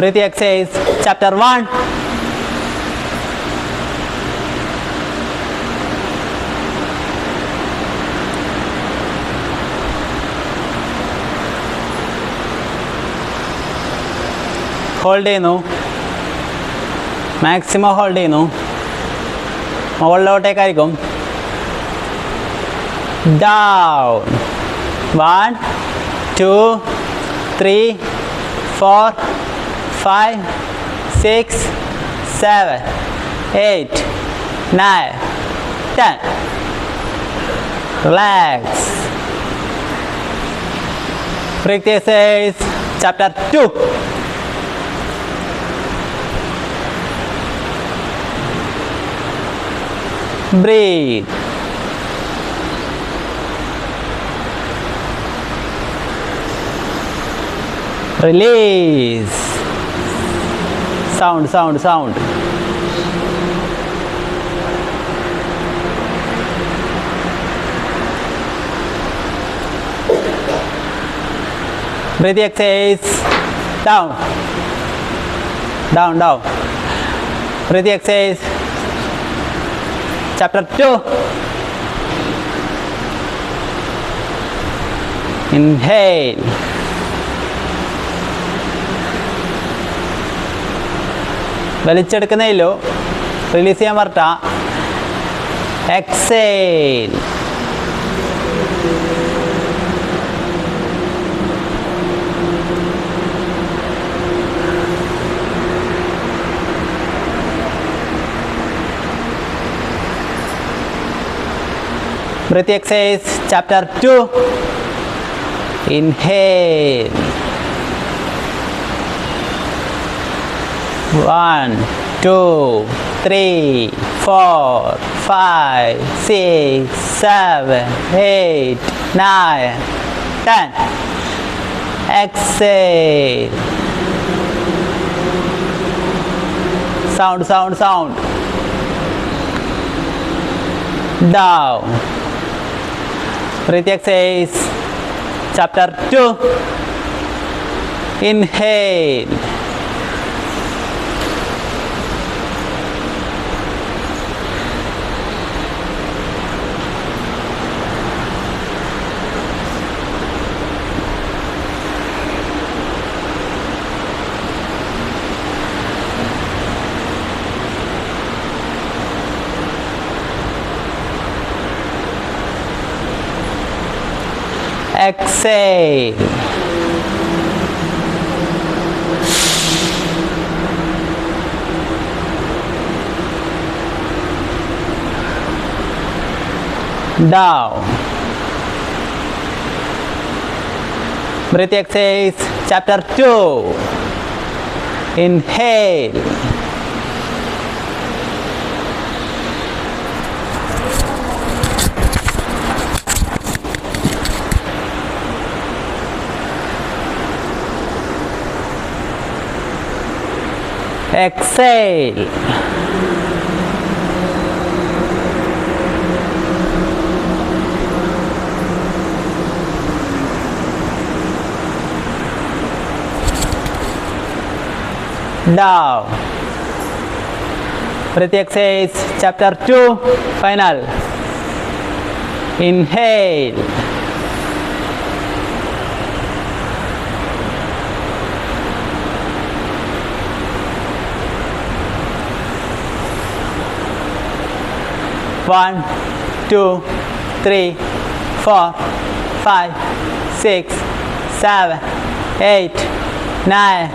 Breathing exercise, chapter 1. Hold ചെയ്യുന്നു, maximum hold ചെയ്യുന്നു, മുകളിലോട്ടേക്കായിരിക്കും. Down. 1, 2, 3, 4, 5, 6, 7, 8, 9, 10. Relax. Breathing exercise, chapter 2. Breathe. Release. Sound. Breathing exercise. Down. Breathing exercise. Chapter 2. Inhale. വലിച്ചെടുക്കുന്നതിലോ release ചെയ്യാൻ പറഞ്ഞ. Exhale. Breathing exercise, chapter 2. Inhale. 1, 2, 3, 4, 5, 6, 7, 8, 9, 10. Exhale. Sound. Down. Breathing exercise, chapter 2. Inhale. Exhale. Down. Breathing exercise, chapter 2. Inhale. Exhale. Down. Breathing exercise, chapter 2, final. Inhale. One, 2, 3, 4, 5, 6, 7, 8, 9,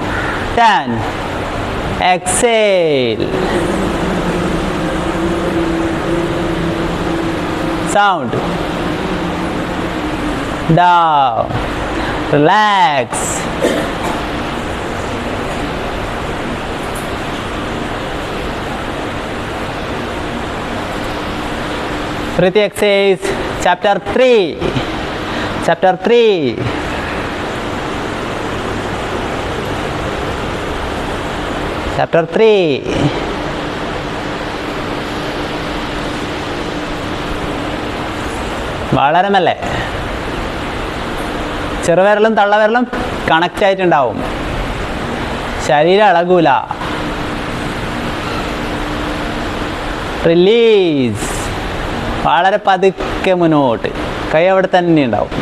10. Exhale. Sound. Down. Relax. Breathing exercise, chapter 3. Chapter 3. Chapter 3. വളരെ മെല്ലെ. ചെറുവിരലും തള്ളവിരലും connect ആയിട്ടുണ്ടാവും. ശരീരം ഇളകൂല. Release. വളരെ പതുക്കെ മുന്നോട്ട്. കൈ അവിടെ തന്നെ ഉണ്ടാവും.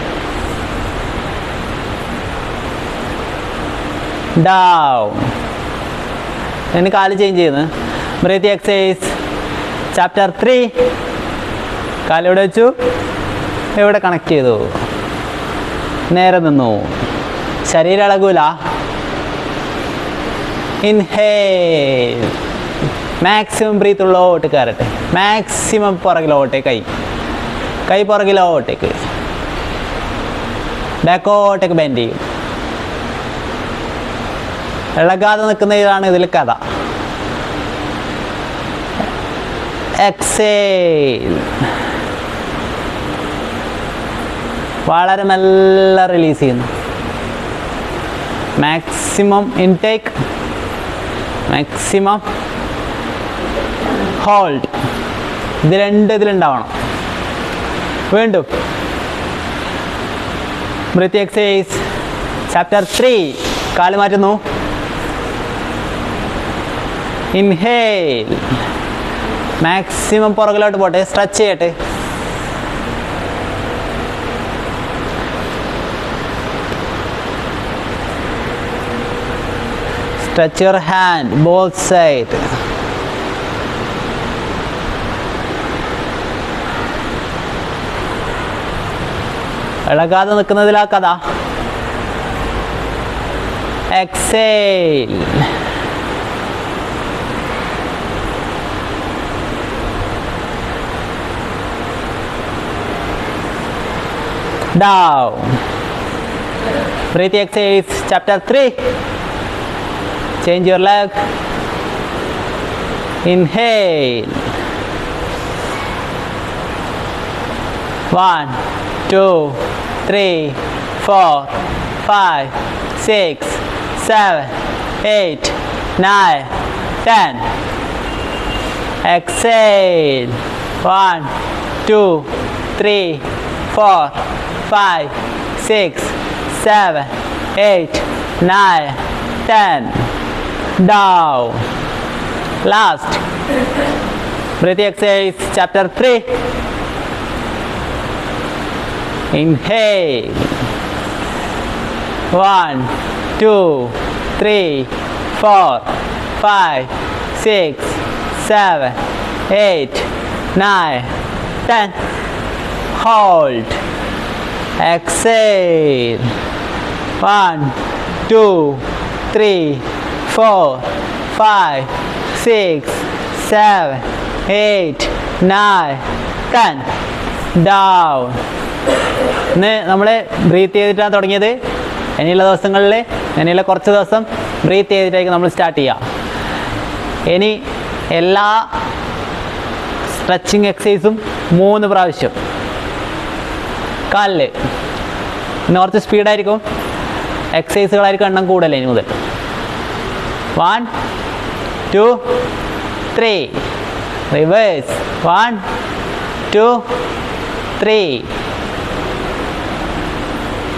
ഡൗൺ. ഞാൻ കാല് ചേഞ്ച് ചെയ്യുന്നു. Breathing exercise chapter 3. കാലിവിടെ വെച്ചു, ഇവിടെ കണക്ട് ചെയ്തു, നേരെ നിന്നു. ശരീരം ഇളകൂല. ഇൻഹേൽ. മാക്സിമം ബ്രീത്ത് ഉള്ളോട്ട് കയറട്ടെ. മാക്സിമം പുറകിലോട്ടേക്ക്. കൈ പുറകിലോട്ടേക്ക്. ബാക്കോട്ടേക്ക് ബെൻഡ് ചെയ്യും. ഇളകാതെ നിൽക്കുന്ന ഇതാണ് ഇതിൽ കഥ. എക്സേൽ. വളരെ മെല്ലെ റിലീസ് ചെയ്യുന്നു. Maximum intake, maximum hold. ഇത് ഇതിലുണ്ടാവണം. വീണ്ടും ബ്രീത്തിങ് എക്സസൈസ് ചാപ്റ്റർ 3. കാല് മാറ്റുന്നു. ഇൻഹേൽ. മാക്സിമം പുറകിലോട്ട് പോട്ടെ. സ്ട്രെച്ച് ചെയ്യട്ടെ. Stretch your hand both side. ഇളകാതെ നിൽക്കുന്നതിലാ കഥ. Exhale. Down. Breathing exercise chapter 3. Change your leg. Inhale. 1, 2, 3, 4, 5, 6, 7, 8, 9, 10. Exhale. 1, 2, 3, 4, 5, 6, 7, 8, 9, 10. Down. Last. Breathing exercise chapter 3. Inhale. 1, 2, 3, 4, 5, 6, 7, 8, 9, 10. Hold. Exhale. 1, 2, 3, 4, 5, 6, 7, 8, 9, 10. Down. ഇന്ന് നമ്മൾ ബ്രീത്ത് ചെയ്തിട്ടാണ് തുടങ്ങിയത്. ഇനിയുള്ള ദിവസങ്ങളിൽ, ഇനിയുള്ള കുറച്ച് ദിവസം ബ്രീത്ത് ചെയ്തിട്ടായിരിക്കും നമ്മൾ സ്റ്റാർട്ട് ചെയ്യുക. ഇനി എല്ലാ സ്ട്രെച്ചിങ് എക്സസൈസും 3 പ്രാവശ്യം. കാലിൽ ഇന്ന് കുറച്ച് സ്പീഡായിരിക്കും. എക്സസൈസുകളായിരിക്കും എണ്ണം കൂടുതൽ ഇനി മുതൽ. 1, 2, 3. റിവേഴ്സ്. 1, 2, 3.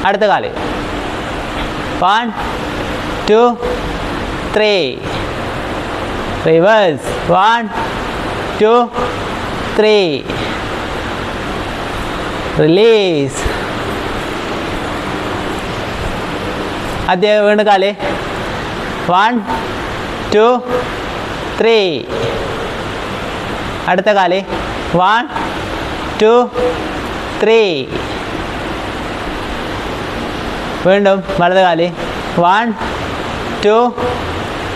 അടുത്ത കാല്. 1, 2, 3. റിവേഴ്സ്. 1, 2, 3. റിലീസ്. ആദ്യം വീണ്ടും കാല്. 1, 2, 3. അടുത്ത കാല്. 1, 2, 3. വീണ്ടും വലത് കാല്. 1, 2,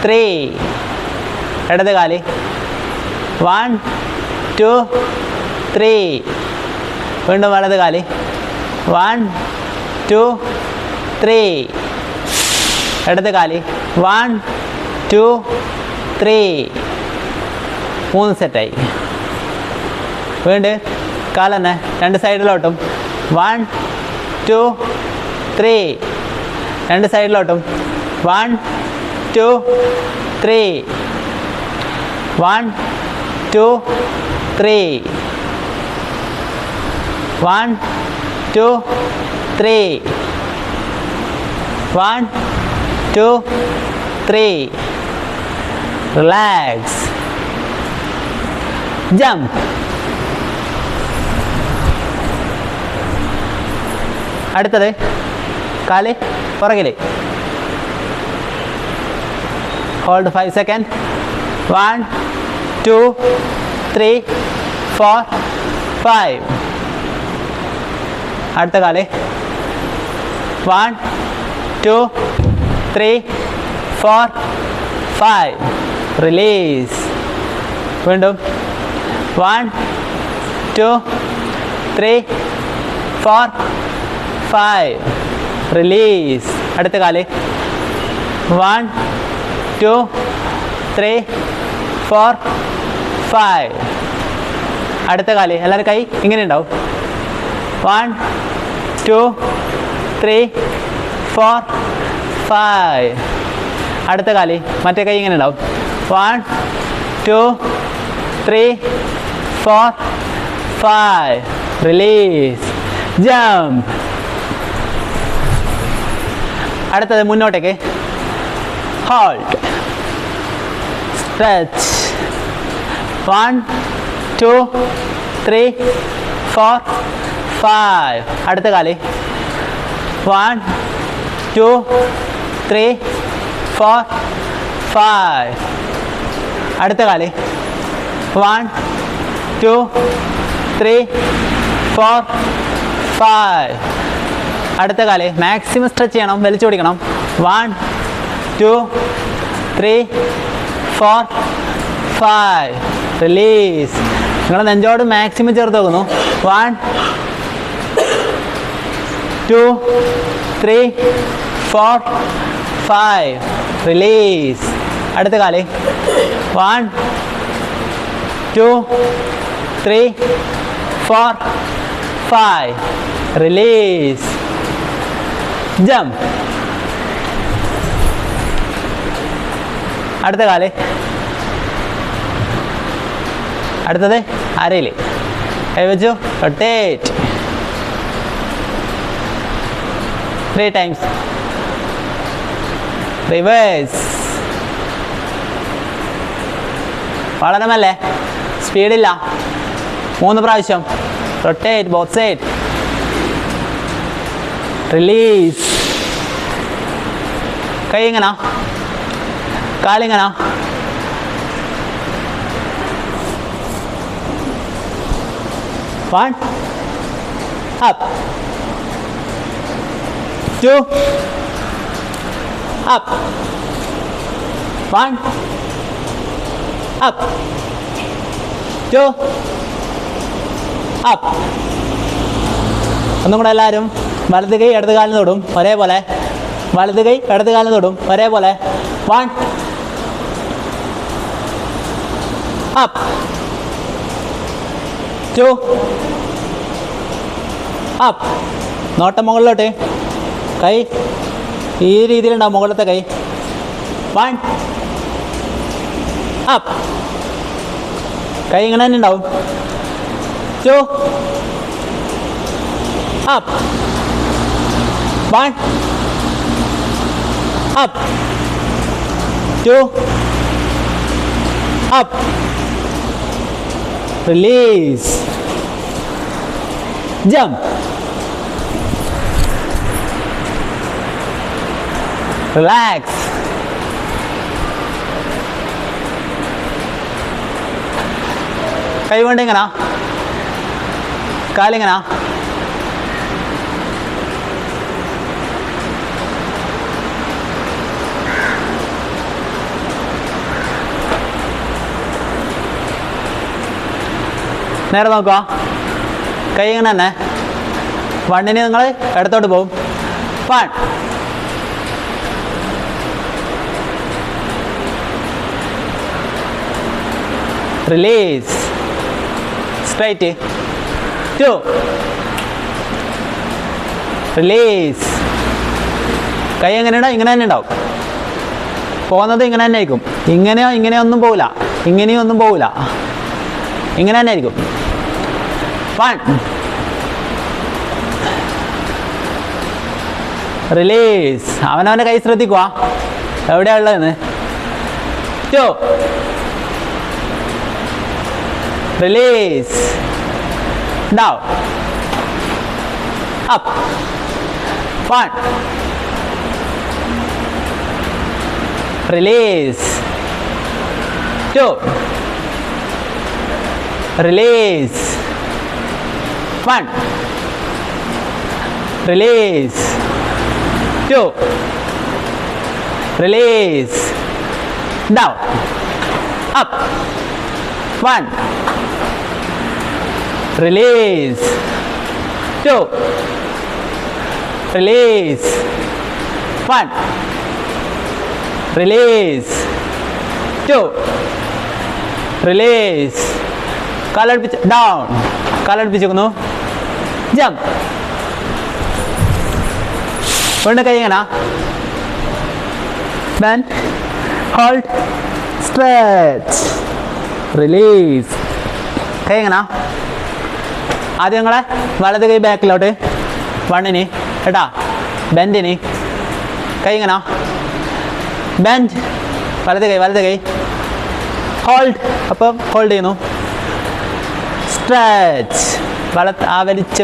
3. ഇടത് കാല്. 1, 2, 3. വീണ്ടും വലത് കാല്. 1, 2, 3. ഇടത് കാല്. 1, 2, 3. 3 സെറ്റായി. വീണ്ടും കാലെന്നെ 2 സൈഡിലോട്ടും. 1, 2, 3. 2 സൈഡിലോട്ടും. 1, 2, 3. 1, 2, 3. 1, 2, 3. 1, 2, 3. Relax. Jump. അടുത്തത് കാല് പുറകിൽ. Hold 5 second. 1 2 3 4 5. അടുത്ത കാല്. 1 2 3 4 5. റിലീസ്. വീണ്ടും 1 2 3 4 5. റിലീസ്. അടുത്ത കാല്. 1 2 3 4 5. അടുത്ത കാല്. എല്ലാവരും കൈ ഇങ്ങനെ ഉണ്ടാവും. 1 2 3 4 5. അടുത്ത കാല്. മറ്റേ കൈ ഇങ്ങനെ ഉണ്ടാവും. 1 2 3 4 5. റിലീസ്. ജംപ്. അടുത്തത് മുന്നോട്ടേക്ക്. ഹോൾഡ്. സ്ട്രെച്ച്. 1 2 3 4 5. അടുത്ത കാല്. 1 2 3 4 5. അടുത്ത കാല്. 1 2 3 4 5. അടുത്ത കാല്. മാക്സിമം സ്ട്രെച്ച് ചെയ്യണം, വലിച്ചു പിടിക്കണം. 1 2 3 4 5. റിലീസ്. നിങ്ങൾ നെഞ്ചോട് മാക്സിമം ചേർത്ത് വെക്കുന്നു. 1 2 3 4 5. റിലീസ്. അടുത്ത കാല്. 1 2 3 4 5. റിലീസ്. ജംപ്. അടുത്ത കാല്. അടുത്തത് അരയിൽ കൈ വെച്ചു. Rotate 3 times. റിവേഴ്സ്. വളരെ മെല്ലെ, സ്പീഡില്ല. 3 പ്രാവശ്യം. Rotate both side. റിലീസ്. കൈ ഇങ്ങനെ, കാലിങ്ങനെ. 1 up 2 up 1 up 2 up. ഒന്നും കൂടെ എല്ലാവരും വലത് കൈ ഇടത് കാലിന് തൊടും ഒരേപോലെ. വലത് കൈ ഇടത് കാലിന് തൊടും ഒരേപോലെ. 1 up 2 up. നോട്ടം മുകളിലോട്ട്. കൈ ഈ രീതിയിലുണ്ടാവും മുകളിലത്തെ കൈ. 1 up. കൈ ഇങ്ങനെ തന്നെ ഉണ്ടാവും. 2 up 1 up 2 up. Release. Jump. Relax. കൈ കൊണ്ട് ഇങ്ങനെ, കാലിങ്ങനെ. നേരെ നോക്കുക. കൈ ഇങ്ങനെ തന്നെ. 1 നിങ്ങൾ ഇടത്തോട്ട് പോകും. 1 റിലീസ്. സ്ട്രൈറ്റ്. 2 റിലീസ്. കൈ എങ്ങനെയുണ്ടാവും? ഇങ്ങനെ തന്നെ ഉണ്ടാവും. പോകുന്നത് ഇങ്ങനെ തന്നെ ആയിരിക്കും. ഇങ്ങനെയോ ഇങ്ങനെയോ ഒന്നും പോകില്ല. ഇങ്ങനെയോ ഒന്നും പോകില്ല. ഇങ്ങനെ തന്നെ ആയിരിക്കും. 1 റിലീസ്. അവനവൻ്റെ കൈ ശ്രദ്ധിക്കുക. എവിടെയാ ഉള്ളതെന്ന്? 2 release, down, up, 1 release, 2 release, 1 release, 2 release, down, up, 1 release, 2 release, 1 release, 2 release, colored pitch down, colored pitch jump, വീണ്ടും കൈ എങ്ങനെ? bend, hold, stretch, release. കൈ എങ്ങനെ? ആദ്യം നിങ്ങളെ വലത് കൈ ബാക്കിലോട്ട് 1 കേട്ടാ, ബെൻഡിന് കൈ എങ്ങനെ? ബെൻഡ്, വലത് കൈ ഹോൾഡ്, അപ്പം ഹോൾഡ് ചെയ്യുന്നു. സ്ട്രെച്ച്,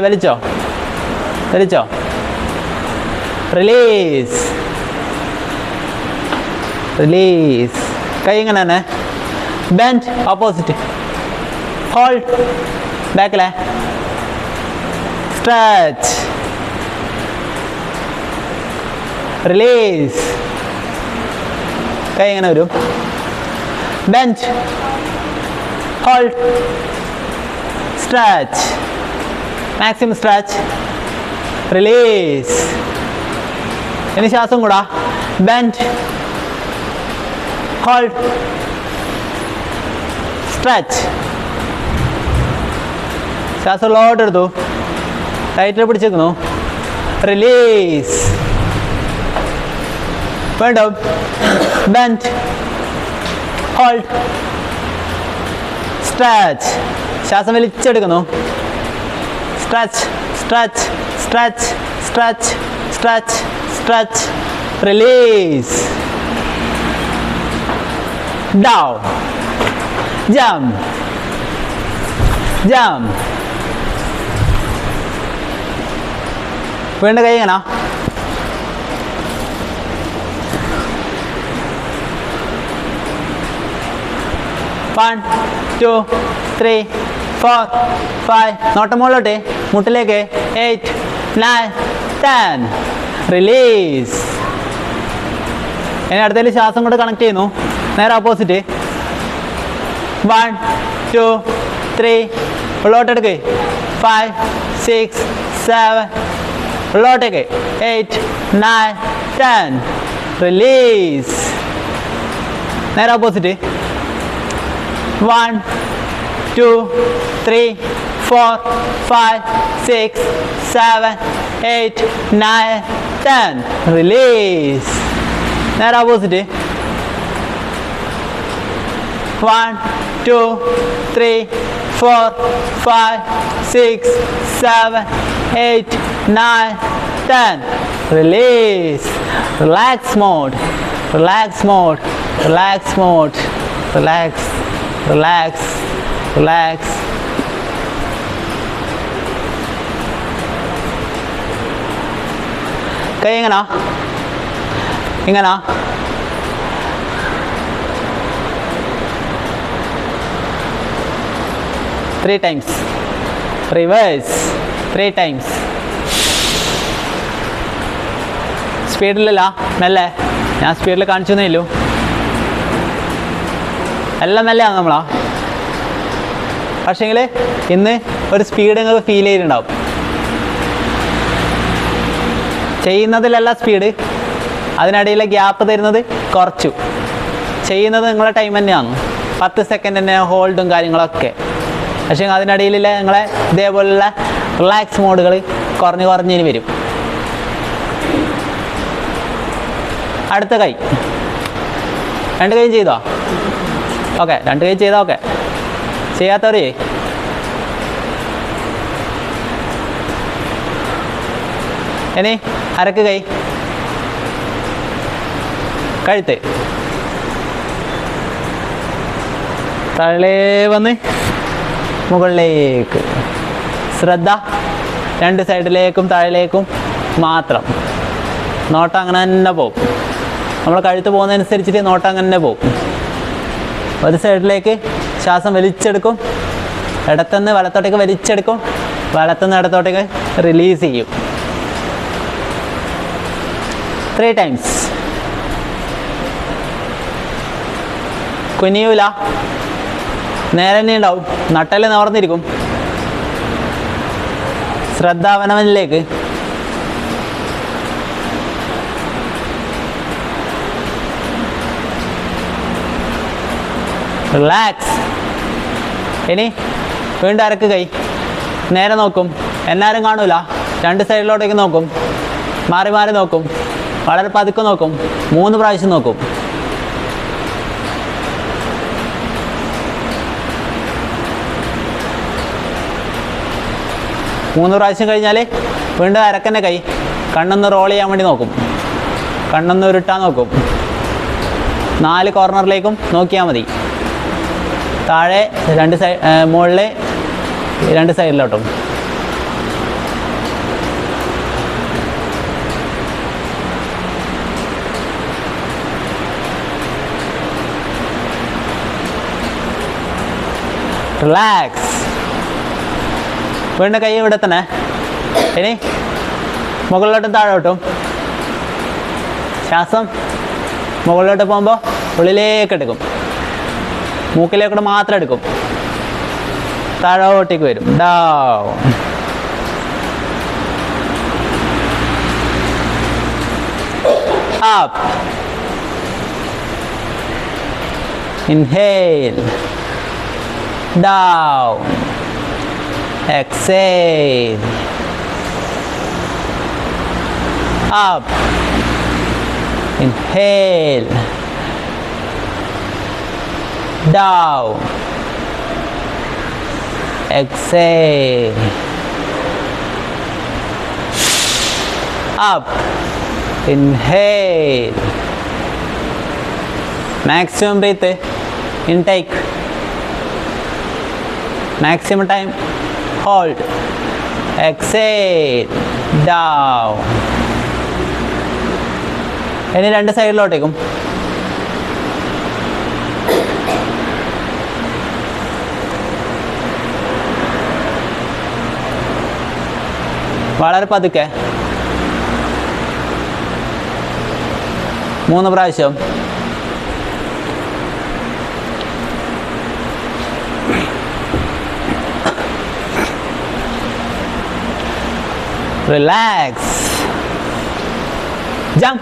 വലിച്ചോ റിലീസ്, കൈ ഇങ്ങനെ തന്നെ. ബെൻഡ് ഓപ്പോസിറ്റ്, ഹോൾഡ് ബാക്കിലെ, സ്ട്രെച്ച്, റിലീസ്, കൈ ഇങ്ങനെ വരും. Bend, hold, stretch, maximum stretch, release. ഇനി ശ്വാസം കൂടാ. Bend, hold, stretch. ശ്വാസം ഉള്ളോട്ട് എടുത്തു, ടൈറ്റിൽ പിടിച്ചേക്കുന്നു. റിലീസ്. വീണ്ടും ബെൻഡ്, ഹോൾഡ്, സ്ട്രെച്ച്. ശ്വാസം വലിച്ചെടുക്കുന്നു. Stretch, release. ഡൗൺ, ജംപ്, വീണ്ടും കൈ ഇങ്ങനെ. One, 2, 3, 4, 5. നോട്ടം മുകളിലോട്ട്, മുട്ടിലേക്ക്. 8, 9, 10. റിലീസ്. ഇനി അടുത്തതിൽ ശ്വാസം കൊണ്ട് കണക്ട് ചെയ്യുന്നു. നേരെ ഓപ്പോസിറ്റ്. 1, 2, 3. ഉള്ളോട്ടെടുക്ക്. 5, 6, 7. ഉള്ളോട്ടേക്ക്. 8, 9, 10. റിലീസ്. നേരെ ഓപ്പോസിറ്റ്. 1, 2, 3, 4, 5, 6, 7, 8, 9, 10. Release. നേരെ opposite. 1, 2, 3, 4, 5, 6, 7, 8, 9, 10. Release. Relax mode. Relax. കൈ എങ്ങനാ? 3 times. Reverse 3 times. സ്പീഡിലല്ല, മെല്ലെ. ഞാൻ സ്പീഡിൽ കാണിച്ചൊന്നേ ഇല്ലൂ. എല്ലാം മെല്ലെയാണ് നമ്മളാ. പക്ഷേങ്കിൽ ഇന്ന് ഒരു സ്പീഡ് നിങ്ങൾക്ക് ഫീൽ ചെയ്തിട്ടുണ്ടാവും. ചെയ്യുന്നതിലല്ല സ്പീഡ്, അതിനിടയിലെ ഗ്യാപ്പ് തരുന്നത് കുറച്ചു. ചെയ്യുന്നത് നിങ്ങളെ ടൈം തന്നെയാണ്, 10 സെക്കൻഡ് തന്നെ ഹോൾഡും കാര്യങ്ങളൊക്കെ. പക്ഷേ അതിനിടയിലുള്ള നിങ്ങളെ ഇതേപോലുള്ള റിലാക്സ് മോഡുകൾ കുറഞ്ഞിന് വരും. അടുത്ത കൈ 2 കൈ ചെയ്തോ? ഓക്കെ, 2 കൈ ചെയ്തോ? ഓക്കെ. ചെയ്യാത്തവർ ഇനി അരക്ക് കൈ. കഴുത്ത് താഴെ വന്ന് മുകളിലേക്ക്. ശ്രദ്ധ രണ്ട് സൈഡിലേക്കും താഴിലേക്കും മാത്രം. നോട്ടം അങ്ങനെ തന്നെ പോകും. നമ്മൾ കഴുത്ത് പോകുന്നതനുസരിച്ചിട്ട് നോട്ടം അങ്ങനെ തന്നെ പോകും. ഒരു സൈഡിലേക്ക് ശ്വാസം വലിച്ചെടുക്കും, ഇടത്തുനിന്ന് വലത്തോട്ടേക്ക് വലിച്ചെടുക്കും, വലത്തുനിന്ന് ഇടത്തോട്ടേക്ക് റിലീസ് ചെയ്യും. 3 times. കുനിയൂല, നേരെ തന്നെ ഉണ്ടാവും, നട്ടല് നിവർന്നിരിക്കും. ശ്രദ്ധ അവനവനിലേക്ക്. റിലാക്സ്. ഇനി വീണ്ടും അരക്ക് കൈ നേരെ നോക്കും, എല്ലാവരും കാണൂല, രണ്ട് സൈഡിലോട്ടേക്ക് നോക്കും, മാറി മാറി നോക്കും, വളരെ പതുക്കെ നോക്കും, 3 പ്രാവശ്യം നോക്കും. മൂന്ന് പ്രാവശ്യം കഴിഞ്ഞാൽ വീണ്ടും അരക്കന്നെ കൈ കണ്ണൊന്ന് റോൾ ചെയ്യാൻ വേണ്ടി നോക്കും, കണ്ണൊന്ന് ഉരുട്ടാൻ നോക്കും. 4 കോർണറിലേക്കും നോക്കിയാൽ മതി. താഴെ രണ്ട് സൈഡ്, മുകളിൽ രണ്ട് സൈഡിലോട്ടും. റിലാക്സ്. വീണ്ടും കൈ ഇവിടെ തന്നെ. ഇനി മുകളിലോട്ടും താഴോട്ടും. ശ്വാസം മുകളിലോട്ട് പോകുമ്പോൾ ഉള്ളിലേക്ക് എടുക്കും, മൂക്കിലേക്കൂടെ മാത്രം എടുക്കും, താഴോട്ടേക്ക് വരും. Down. Up. Inhale. Down. Exhale. Up. Inhale. Down. Exhale. Up. Inhale. Maximum breath. Intake. Maximum time. Hold. Exhale. Down. ഇനി രണ്ട് സൈഡിലോട്ടേക്കും. വളരെ പതുക്കെ 3 പ്രാവശ്യം. Relax. Jump.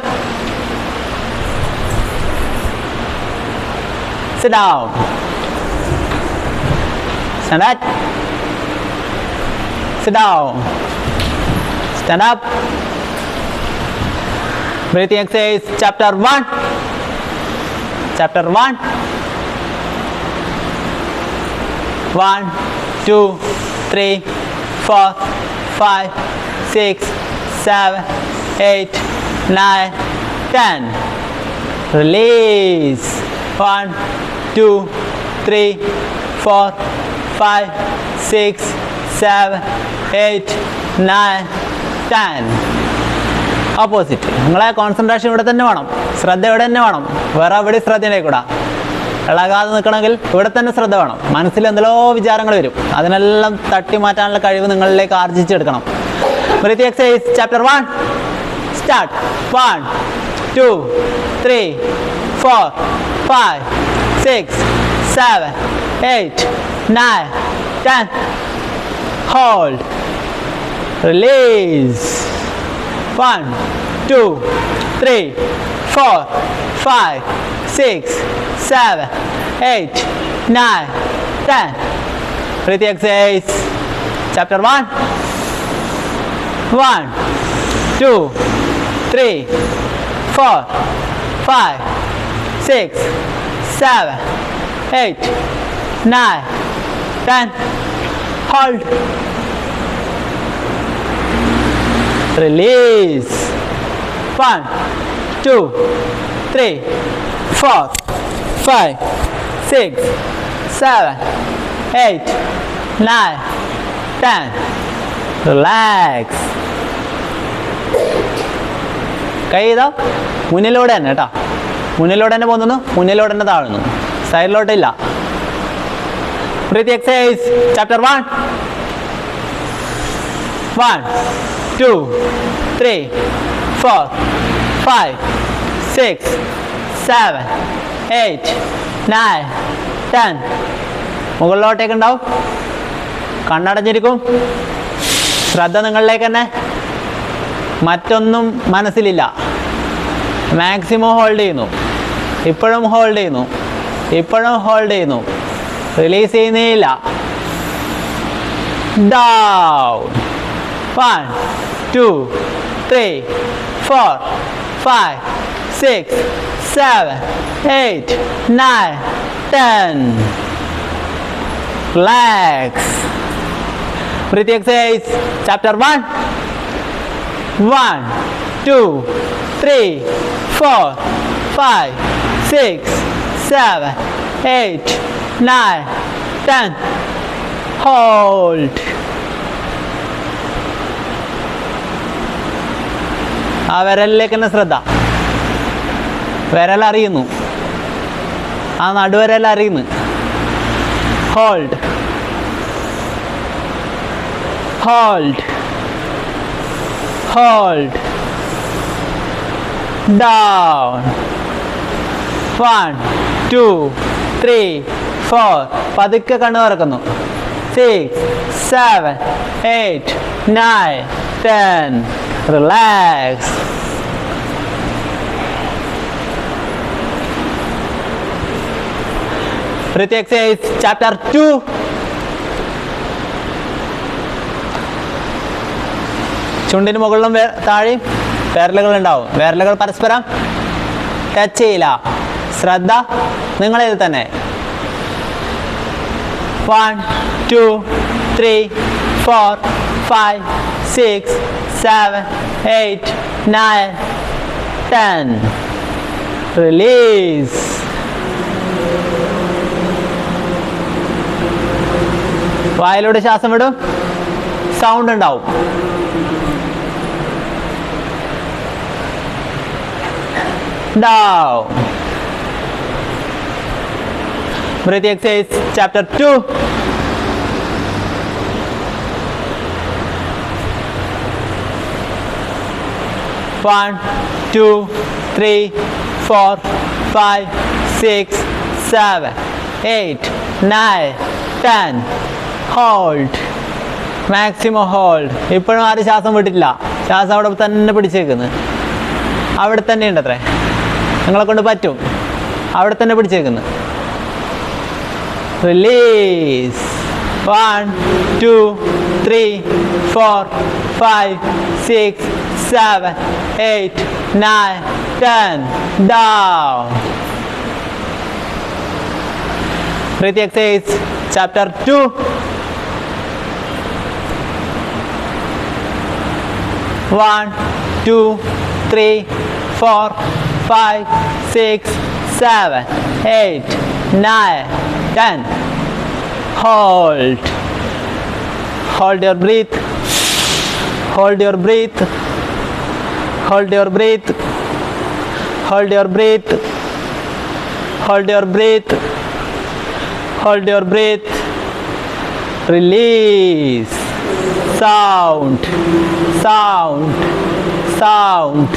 Sit down. Stand up. Sit down. Stand up. Breathing exercise chapter 1. Chapter 1. 1, 2, 3, 4, 5, 6, 7, 8, 9, 10. Release. 1, 2, 3, 4, 5, 6, 7, 8, 9, 10. Opposite. നിങ്ങളെ concentration ഇവിടെ തന്നെ വേണം, ശ്രദ്ധ ഇവിടെ തന്നെ വേണം, വേറെ എവിടെ ശ്രദ്ധയിലേക്കൂടാ. ഇളകാതെ നിൽക്കണമെങ്കിൽ ഇവിടെ തന്നെ ശ്രദ്ധ വേണം. മനസ്സിൽ എന്തെല്ലോ വിചാരങ്ങൾ വരും, അതിനെല്ലാം തട്ടി മാറ്റാനുള്ള കഴിവ് നിങ്ങളിലേക്ക് ആർജിച്ചെടുക്കണം. Breathing exercise chapter 1. Start. 1, 2, 3, 4, 5, 6, 7, 8, 9, 10. Hold. Release. 1, 2, 3, 4, 5, 6, 7, 8, 9, 10. Breathing exercise chapter 1. 1, 2, 3, 4, 5, 6, 7, 8, 9, 10. Hold. Release. 1, 2, 3, 4, 5, 6, 7, 8, 9, 10. Relax. കൈ ഇതാ മുന്നിലൂടെ തന്നെ കേട്ടോ, മുന്നിലൂടെ തന്നെ പോകുന്നു, മുന്നിലൂടെ തന്നെ താഴുന്നു, സൈഡിലോട്ടില്ല. Breathe exercise chapter 1. 1, 2, 3, 4, 5, 6, 7, 8, 9, 10. മുകളിലോട്ടേക്ക് ഉണ്ടാവും. കണ്ണടഞ്ഞിരിക്കും. ശ്രദ്ധ നിങ്ങളിലേക്ക് തന്നെ, മറ്റൊന്നും മനസ്സിലില്ല. മാക്സിമം ഹോൾഡ് ചെയ്യുന്നു. ഇപ്പോഴും ഹോൾഡ് ചെയ്യുന്നു, ഇപ്പോഴും ഹോൾഡ് ചെയ്യുന്നു. Release ചെയ്യുന്നേയില്ല. Down. 1, 2, 3, 4, 5, 6, 7, 8, 9, 10. Relax. Breathing exercise chapter 1. 1, 2, 3, 4, 5, 6, 7, 8, 9, 10. Hold. ആ വിരലിലേക്ക് തന്നെ ശ്രദ്ധ. വിരൽ അറിയുന്നു, ആ നടുവിരൽ അറിയുന്നു. Hold, hold, hold. ഡൗൺ. 1, 2, 3, 4. പതുക്കെ കണ്ണു തുറക്കുന്നു. 6, 7, 8, 9, 10. Relax. Breathing exercise chapter 2. ചുണ്ടിന് മുകളിലും താഴെയും വിരലുകൾ ഉണ്ടാവും. വിരലുകൾ പരസ്പരം ടച്ച് ചെയ്യില്ല. ശ്രദ്ധ നിങ്ങളിത് തന്നെ. 1, 2, 3, 4, 5, 6, 7, 8, 9, 10. Release. വായിലൂടെ ശ്വാസം വിടും. സൗണ്ട് ഉണ്ടാവും. Down. Breathing exercise chapter 2. 1, 2, 3, 4, 5, 6, 7, 8, 9, 10. Hold. Maximum hold. ഇപ്പോഴും ആരും ശ്വാസം വിട്ടിട്ടില്ല. ശ്വാസം അവിടെ തന്നെ പിടിച്ചേക്കുന്നു. അവിടെ തന്നെ ഉണ്ട് അത്രേ. നിങ്ങളെ കൊണ്ട് പറ്റും. അവിടെ തന്നെ പിടിച്ചേക്കുന്നു. Release. 1, 2, 3, 4, 5, 6, 7, 8, 9, 10. Down. Breathing exercise chapter 2. 1, 2, 3, 4, 5, 6, 7, 8, 9, 10. Hold. Hold your breath. Hold your breath. Hold your breath. Hold your breath. Hold your breath. Hold your breath. Release. Sound. Sound. Sound.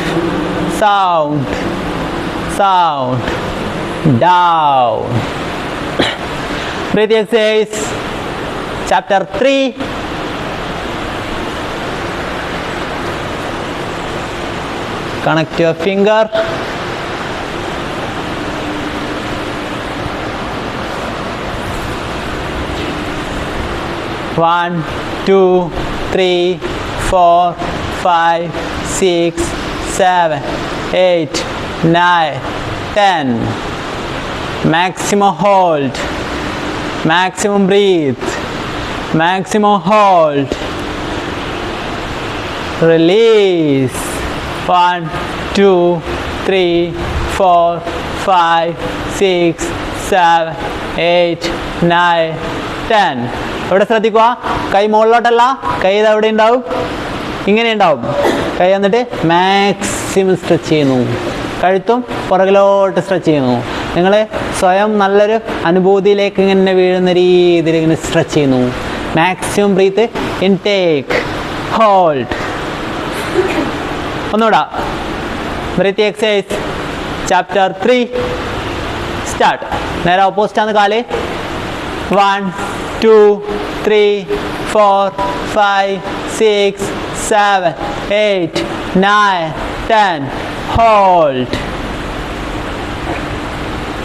Sound. Sound. Down. Breathing exercise chapter 3. Connect your finger. One, 2, 3, 4, 5, 6, 7, 8, 9, 10. Maximum hold. Maximum breathe. Maximum hold. Release. 1, 2, 3, 4 5 6 7 8 9 10. ഇവിടെ ശ്രദ്ധിക്കുക, കൈ മുകളിലോട്ടല്ല, കൈ ഇത് എവിടെ ഉണ്ടാവും? ഇങ്ങനെ ഉണ്ടാവും. കൈ എന്നിട്ട് മാക്സിമം സ്ട്രെച്ച് ചെയ്യുന്നു, കഴുത്തും പുറകിലോട്ട് സ്ട്രെച്ച് ചെയ്യുന്നു. നിങ്ങൾ സ്വയം നല്ലൊരു അനുഭൂതിയിലേക്ക് ഇങ്ങനെ വീഴുന്ന രീതിയിൽ ഇങ്ങനെ സ്ട്രെച്ച് ചെയ്യുന്നു. Maximum breath, intake, hold. ഒന്നുകൂടാ. Breath exercise chapter 3 start. നേരെ ഓപ്പോസിറ്റാണ് കാല്. 1 2 3 4 5 6 7 8 9 10. ഹോൾഡ്.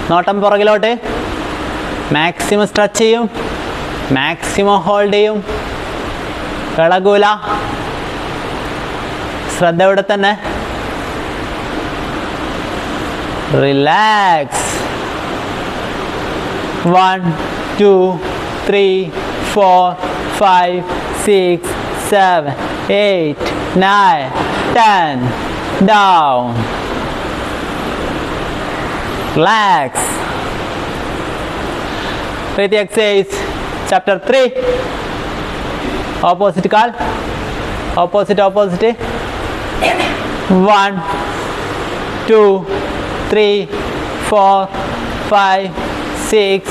നോട്ടം പുറകിലോട്ട്. മാക്സിമം സ്ട്രെച്ച് ചെയ്യും, മാക്സിമം ഹോൾഡ് ചെയ്യും, ഇളകൂല. ശ്രദ്ധ ഇവിടെ തന്നെ. Relax. 1 2 3 4 5 6 7 8 9 10. Down. Relax. Breathing exercise chapter 3. Opposite call. Opposite. 1 2 3 4 5 6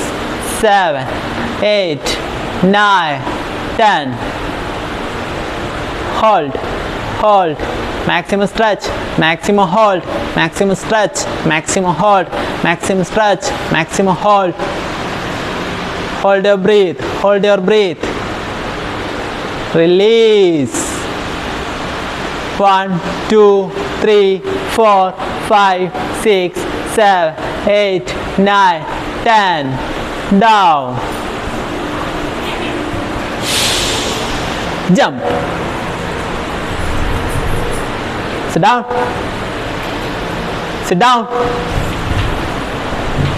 7 8 9 10. Hold. Maximum stretch, maximum hold, maximum stretch, maximum hold, maximum stretch, maximum hold. Hold your breath. Release. 1 2 3 4 5 6 7 8 9 10. Down. Jump. Sit down.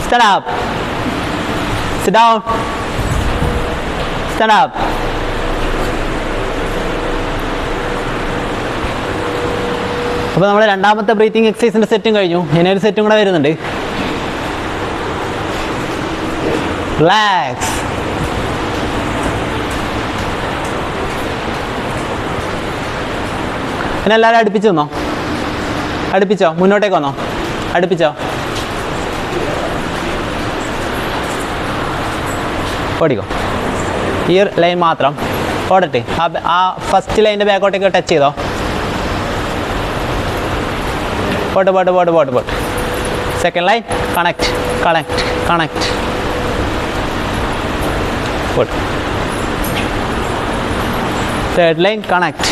Stand up. Sit down. Stand up. അപ്പോൾ നമ്മൾ രണ്ടാമത്തെ breathing എക്സസൈസിൻ്റെ സെറ്റും കഴിഞ്ഞു. ഇനി ഒരു സെറ്റും കൂടെ വരുന്നുണ്ട്. റിലാക്സ്. പിന്നെ എല്ലാവരും അടുപ്പിച്ച് വന്നോ, മുന്നോട്ടേക്ക് വന്നോ, അടുപ്പിച്ചോ. ഓടിക്കോ. ഈ ലൈൻ മാത്രം ഓടട്ടെ. ആ ഫസ്റ്റ് ലൈൻ്റെ ബാക്കോട്ടേക്ക് ടച്ച് ചെയ്തോ. Pot. Second line connect. Pot. Third line connect.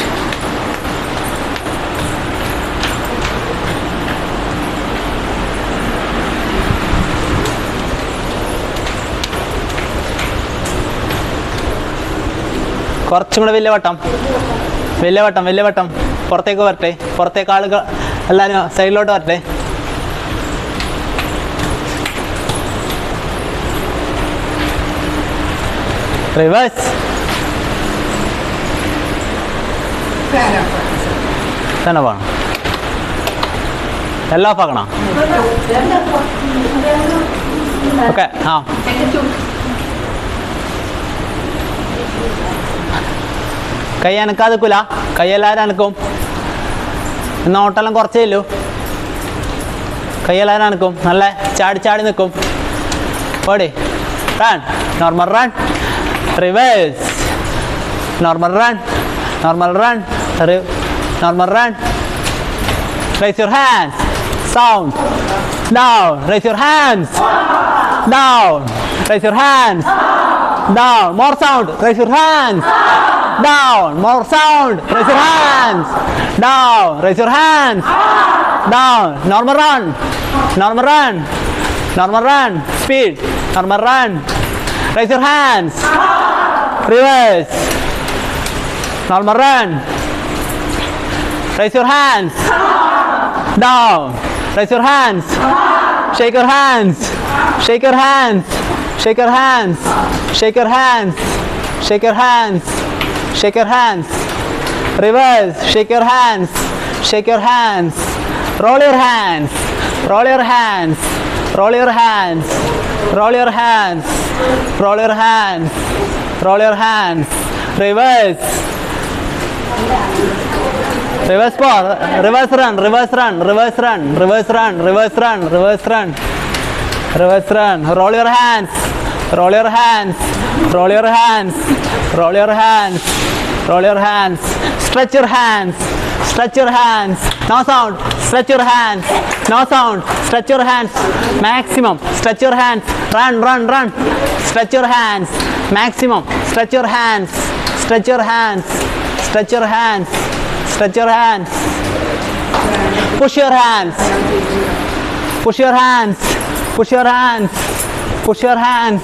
കുറച്ചും കൂടെ വലിയ വട്ടം. പുറത്തേക്ക് വരട്ടെ. പുറത്തേക്ക് ആളുകൾ എല്ലാവരും സൈഡിലോട്ട് വരട്ടെ. റിവേഴ്സ്. തന്നെ പോകണം. എല്ലാം ഓഫ് ആക്കണം. ഓക്കെ. ആ കൈ അനക്കാതെ നിൽക്കില്ല. കൈ എല്ലാവരും അനക്കും. എന്നാൽ ഓട്ടെല്ലാം കുറച്ചേ ഉള്ളൂ. കൈ എല്ലാവരും അനക്കും. നല്ല ചാടി നിൽക്കും. ഓടി. Run. Normal run. Reverse. Normal run. Raise your hands. Sound. Down. Raise your hands. Down. Raise your hands. Down. More sound. Raise your hands. Down. More sound. Raise your hands. Down. Raise your hands. Down. Normal run. Speed. Normal run. Raise your hands. Reverse. Normal run. Raise your hands. Down. Raise your hands. Shake your hands. Shake your hands. Shake your hands. Shake your hands. Shake your hands. Shake your hands. Reverse. Shake your hands. Shake your hands. Roll your hands. Roll your hands. Roll your hands. Roll your hands. Roll your hands. Roll your hands. Reverse. Reverse ball. Reverse run. Reverse run. Reverse run. Reverse run. Reverse run. Reverse run. Reverse run. Roll your hands. Roll your hands. Roll your hands. Roll your hands. Roll your hands. Stretch your hands. Stretch your hands. No sound. Stretch your hands. No sound. Stretch your hands. Maximum. Stretch your hands. Run, run, run. Stretch your hands. Maximum. Stretch your hands. Stretch your hands. Stretch your hands. Stretch your hands. Push your hands. Push your hands. Push your hands. Push your hands.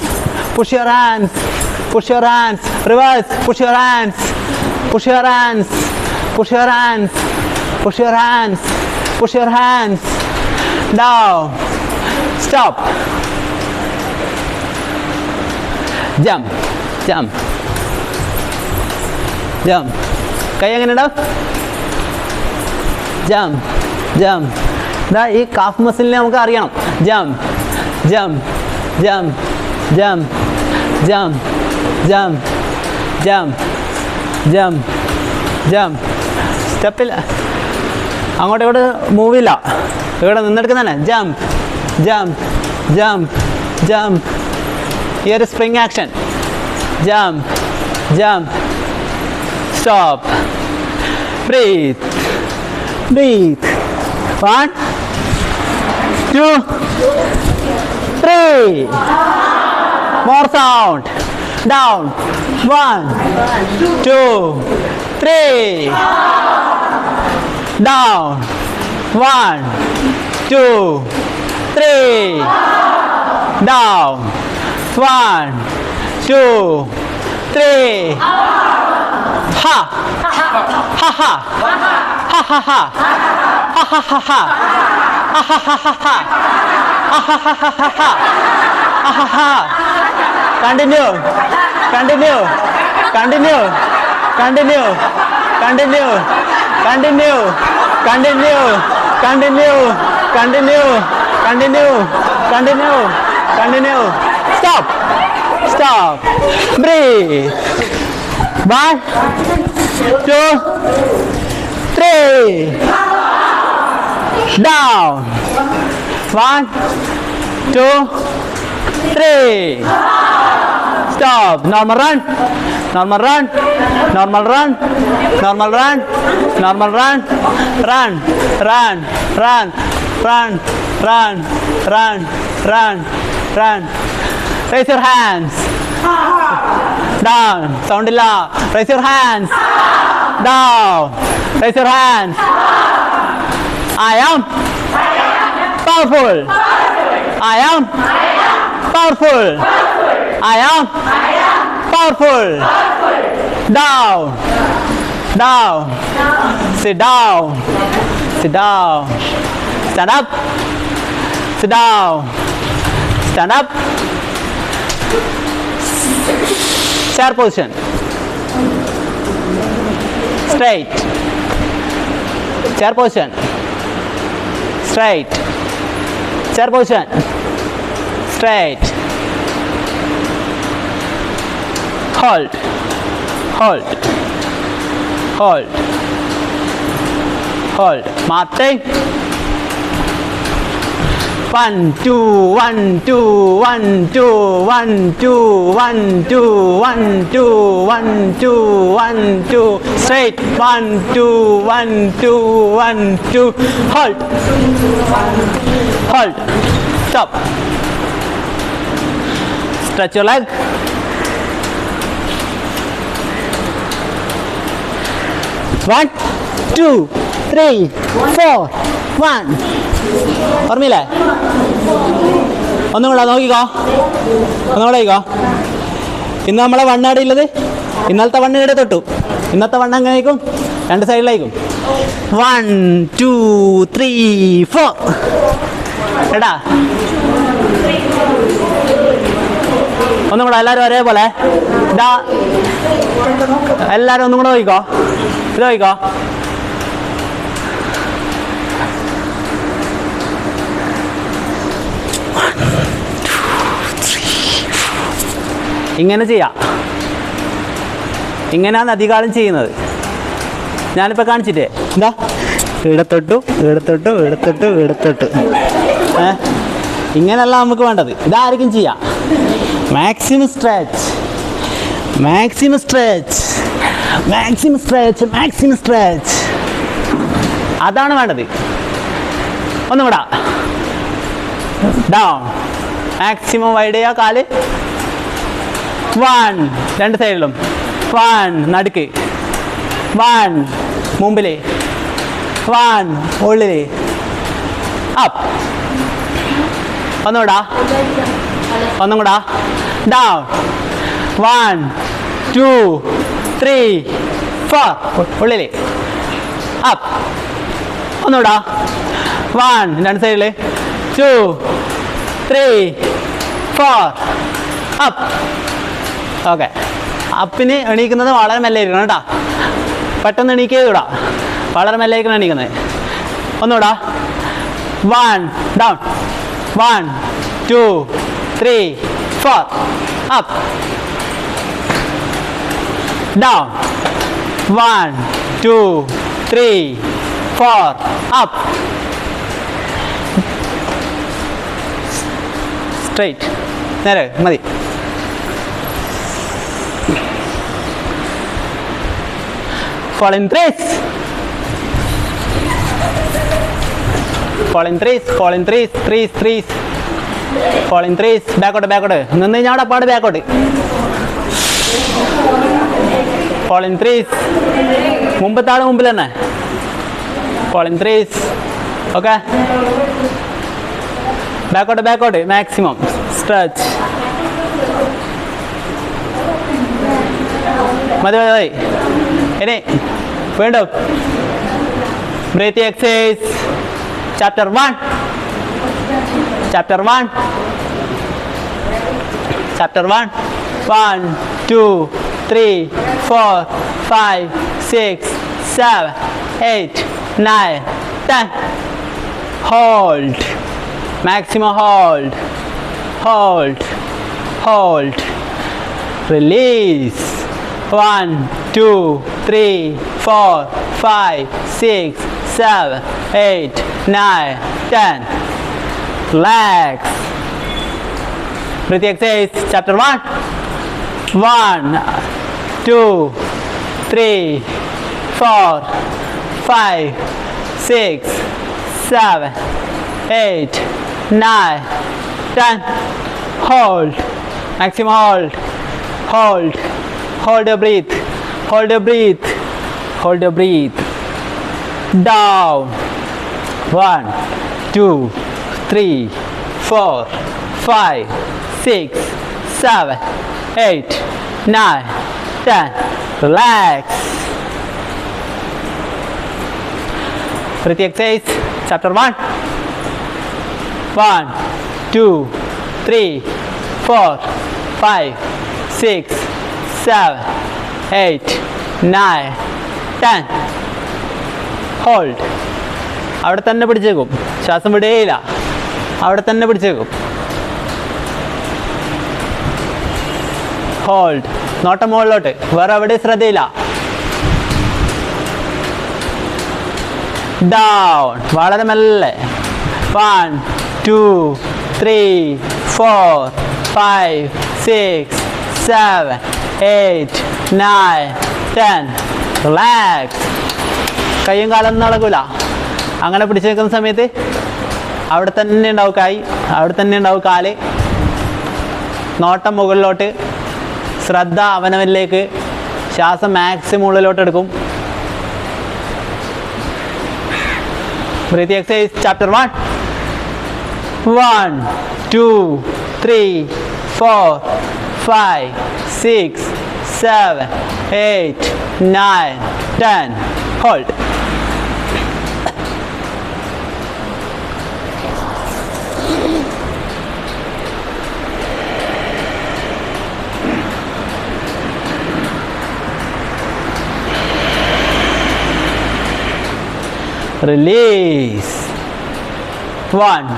Push your hands. Push your hands. Reverse. Push your hands. Push your hands. Push your hands. Push your hands. Push your hands. Down. Stop. Jump. Jump. Jump. കൈ എങ്ങനെ ഉണ്ടാവും? Jump jump. ഇതാ ഈ calf മസിലിനെ നമുക്ക് അറിയണം. Jump jump jump jump jump jump jump jump jump. സ്റ്റെപ്പിൽ അങ്ങോട്ടും ഇങ്ങോട്ട് മൂവില്ല, ഇവിടെ നിന്നെടുക്കുന്നതന്നെ. Jump jump jump jump. ഈ ഒരു spring action. Jump jump. Stop. Breathe. Breathe. 1, 2, 3. More sound. Down. 1, 2, 3. Down. 1, 2, 3. Down. 1, 2, 3. Ha ha ha ha ha ha ha ha ha ha ha ha ha ha. Continue. Continue. Continue. Continue. Continue. Continue. Continue. Continue. Continue. Continue. Continue. Continue. Stop. Stop. Breathe. 1, 2, 3. Down. 1, 2, 3. Stop. Normal run. Normal run. Normal run. Normal run. Normal run. Run. Run. Run. Run. Run. Run. Run. Run. Raise your hands. Down. Sound illa. Raise your hands. Down. Raise your hands. I am powerful. I am powerful. I am powerful. Down. Down. Sit down. Sit down. Stand up. Sit down. Stand up. Chair position. Straight. Chair position. Straight. Chair position. Straight. Hold. Hold. Hold. Hold. Marching. 1, 2, 1, 2, 1, 2, 1, 2, 1, 2, 1, 2, 1, 2, 1, 2. Straight. 1, 2, 1, 2, 1, 2. Hold. Hold. Stop. Stretch your leg. One, two, three, four, one. ഓർമ്മയില്ലേ? ഒന്നും കൂടെ നോക്കിക്കോ, ഒന്നുകൂടെ നോക്കിക്കോ. ഇന്ന് നമ്മളെ വണ്ണാടി ഉള്ളത് ഇന്നലത്തെ വണ്ണിടെ തൊട്ടു. ഇന്നത്തെ വണ്ണം എങ്ങനെയായിരിക്കും? രണ്ട് സൈഡിലായിരിക്കും. 1, 2, 3, 4. എടാ ഒന്നും കൂടെ എല്ലാവരും ഒരേപോലെ. ഇതാ എല്ലാവരും ഒന്നും കൂടെ നോക്കിക്കോ. ഇത് നോക്കിക്കോ. ഇങ്ങനെ ചെയ്യാം. ഇങ്ങനെയാണ് അധികാലം ചെയ്യുന്നത്. ഞാനിപ്പോൾ കാണിച്ചിട്ടേ എന്താ ഇടത്തൊട്ടു ഇടത്തൊട്ടു ഇടത്തൊട്ടു ഇടത്തൊട്ടു. ഇങ്ങനെയല്ല നമുക്ക് വേണ്ടത്. ഇതായിരിക്കും ചെയ്യാം. Maximum stretch, maximum stretch, maximum stretch, maximum stretch. അതാണ് വേണ്ടത്. ഒന്നും കൂടാ. ഡൗൺ, മാക്സിമം വൈഡ് ചെയ്യുക കാല്. 1 രണ്ട് സൈഡിലും. 1 നടുക്ക്. 1 മുമ്പിൽ. 1 ഉള്ളിൽ. അപ്പ്. ഒന്നുകൂടാ. ഒന്നും കൂടാ. ഡൗൺ. 1 2 3 4 ഉള്ളിൽ. അപ്പ്. ഒന്നുകൂടാ. 1 രണ്ട് സൈഡിൽ. 2 3 4 അപ്പ്. ഓക്കെ. അപ്പിന് എണീക്കുന്നത് വളരെ മെല്ലെ ഇരിക്കണം കേട്ടോ. പെട്ടെന്ന് എണീക്കൂടാ. വളരെ മെല്ലെ ആയിരിക്കണം എണീക്കുന്നത്. ഒന്നുകൂടാ. 1 down. 1 2 3 4 up. Down. 1 2 3 4 up. Straight. നേരെ മതി. Fall in threes. Fall in threes. Fall in threes. Threes. Threes. Fall in threes. Backward. Backward. നിന്ന് കഴിഞ്ഞാൽ അവിടെ പാട് backward. Fall in threes. മുമ്പത്തെ ആൾ മുമ്പിൽ തന്നെ. Fall in threes. Okay. Backward. Backward. Maximum stretch. മതി മതി മതി. ഇനി വീണ്ടും breathing exercise chapter 1. Chapter 1. Chapter 1. 1 2 3 4 5 6 7 8 9 10. Hold. Maximum hold. Hold. Hold. Release. 1 2 3 4 5 6 7 8 9 10. Relax. Breathing exercise chapter 1. 1 2 3 4 5 6 7 8 9 10. Hold. Maximum hold. Hold. Hold your breath. Hold your breath. Hold your breath. Down. 1 2 3 4 5 6 7 8 9 10. Relax. Breathing exercise chapter 1. 1 2 3 4 5 6 7 8 9 10. Hold. അവിടെ തന്നെ പിടിച്ചേക്കും. ശ്വാസം വിടുകയില്ല. അവിടെ തന്നെ പിടിച്ചേക്കും. Hold. നോട്ടം മുകളിലോട്ട്. വേറെ എവിടെ ശ്രദ്ധയില്ല. ഡൗൺ. വളരെ മെല്ലെ. 1 2 3 4 5 6 7 8 9 10. റിലാക്സ്. കയ്യും കാലൊന്നും നടക്കൂല. അങ്ങനെ പിടിച്ചു നിൽക്കുന്ന സമയത്ത് അവിടെ തന്നെ ഉണ്ടാവും കൈ, അവിടെ തന്നെ ഉണ്ടാവും കാല്. നോട്ടം മുകളിലോട്ട്. ശ്രദ്ധ അവനവനിലേക്ക്. ശ്വാസം മാക്സിമം ഉള്ളിലോട്ട് എടുക്കും. Breathing exercise chapter 1. 1 2 3 4 5 6 7 8 9 10. Hold. Release. 1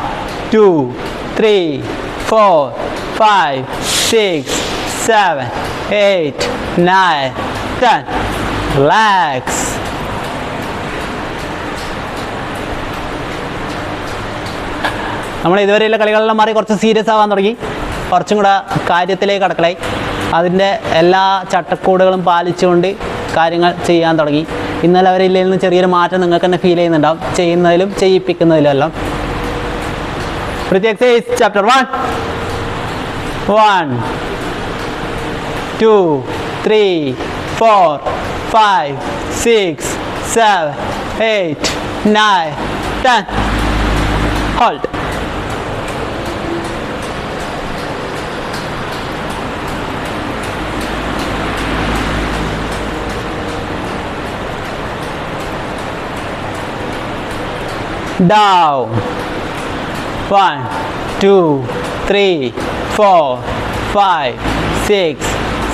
2 3 4 5 6 7, 8, 9, 10. Relax. നമ്മൾ ഇതുവരെയുള്ള കളികളെല്ലാം മാറി കുറച്ച് സീരിയസ് ആവാൻ തുടങ്ങി, കുറച്ചും കൂടെ കാര്യത്തിലേക്ക് കടക്കലായി. അതിൻ്റെ എല്ലാ ചട്ടക്കൂടുകളും പാലിച്ചുകൊണ്ട് കാര്യങ്ങൾ ചെയ്യാൻ തുടങ്ങി. ഇന്നലെ വരെ ഇല്ലെങ്കിൽ ചെറിയൊരു മാറ്റം നിങ്ങൾക്ക് തന്നെ ഫീൽ ചെയ്യുന്നുണ്ടാവും, ചെയ്യുന്നതിലും ചെയ്യിപ്പിക്കുന്നതിലും എല്ലാം. Exercise chapter 1. 1, 2, 3, 4, 5, 6, 7, 8, 9, 10. Hold. Down. 1, 2, 3, 4, 5, 6,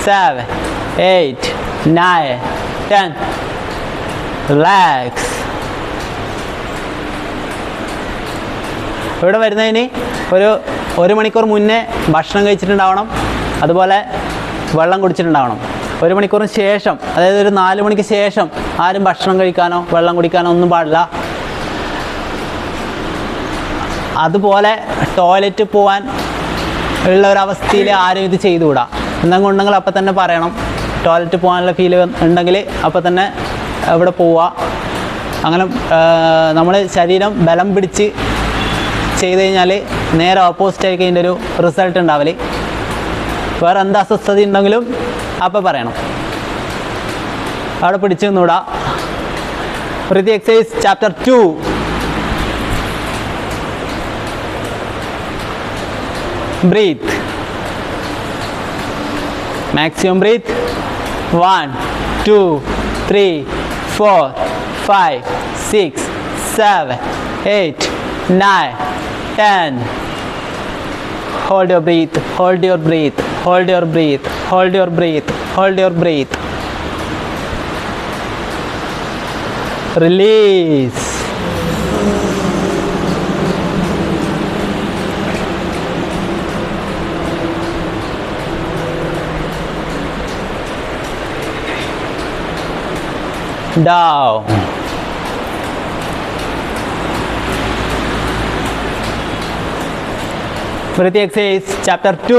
7, 8, 9, 10. Relax. ഇവിടെ വരുന്നതിന് ഒരു മണിക്കൂർ മുന്നേ ഭക്ഷണം കഴിച്ചിട്ടുണ്ടാവണം, അതുപോലെ വെള്ളം കുടിച്ചിട്ടുണ്ടാവണം. 1 മണിക്കൂറിന് ശേഷം, അതായത് ഒരു 4 മണിക്ക് ശേഷം ആരും ഭക്ഷണം കഴിക്കാനോ വെള്ളം കുടിക്കാനോ ഒന്നും പാടില്ല. അതുപോലെ ടോയ്ലറ്റ് പോകാൻ ഉള്ള ഒരവസ്ഥയിൽ ആരും ഇത് ചെയ്തുകൂടാ. എന്തെങ്കിലും ഉണ്ടെങ്കിൽ അപ്പം തന്നെ പറയണം. ടോയ്ലറ്റ് പോകാനുള്ള ഫീൽ ഉണ്ടെങ്കിൽ അപ്പം തന്നെ ഇവിടെ പോവുക. അങ്ങനെ നമ്മൾ ശരീരം ബലം പിടിച്ച് ചെയ്ത് കഴിഞ്ഞാൽ നേരെ ഓപ്പോസിറ്റ് ആയിരിക്കും അതിൻ്റെ ഒരു റിസൾട്ട് ഉണ്ടാവൽ. വേറെ എന്ത് അസ്വസ്ഥത ഉണ്ടെങ്കിലും അപ്പം പറയണം. അവിടെ പിടിച്ച് നിന്നൂടാ. Exercise chapter 2. Breathe. Maximum breathe. 1, 2, 3, 4, 5, 6, 7, 8, 9, 10. Hold your breath. Hold your breath. Hold your breath. Hold your breath. Hold your breath. Release. Down. Breathing exercise chapter 2.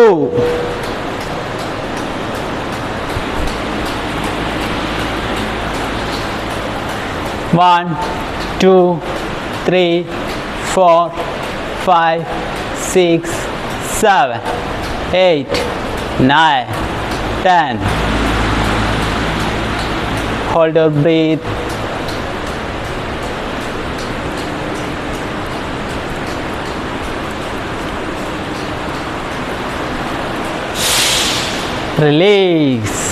1, 2, 3, 4, 5, 6, 7, 8, 9, 10. Hold your breath. Release.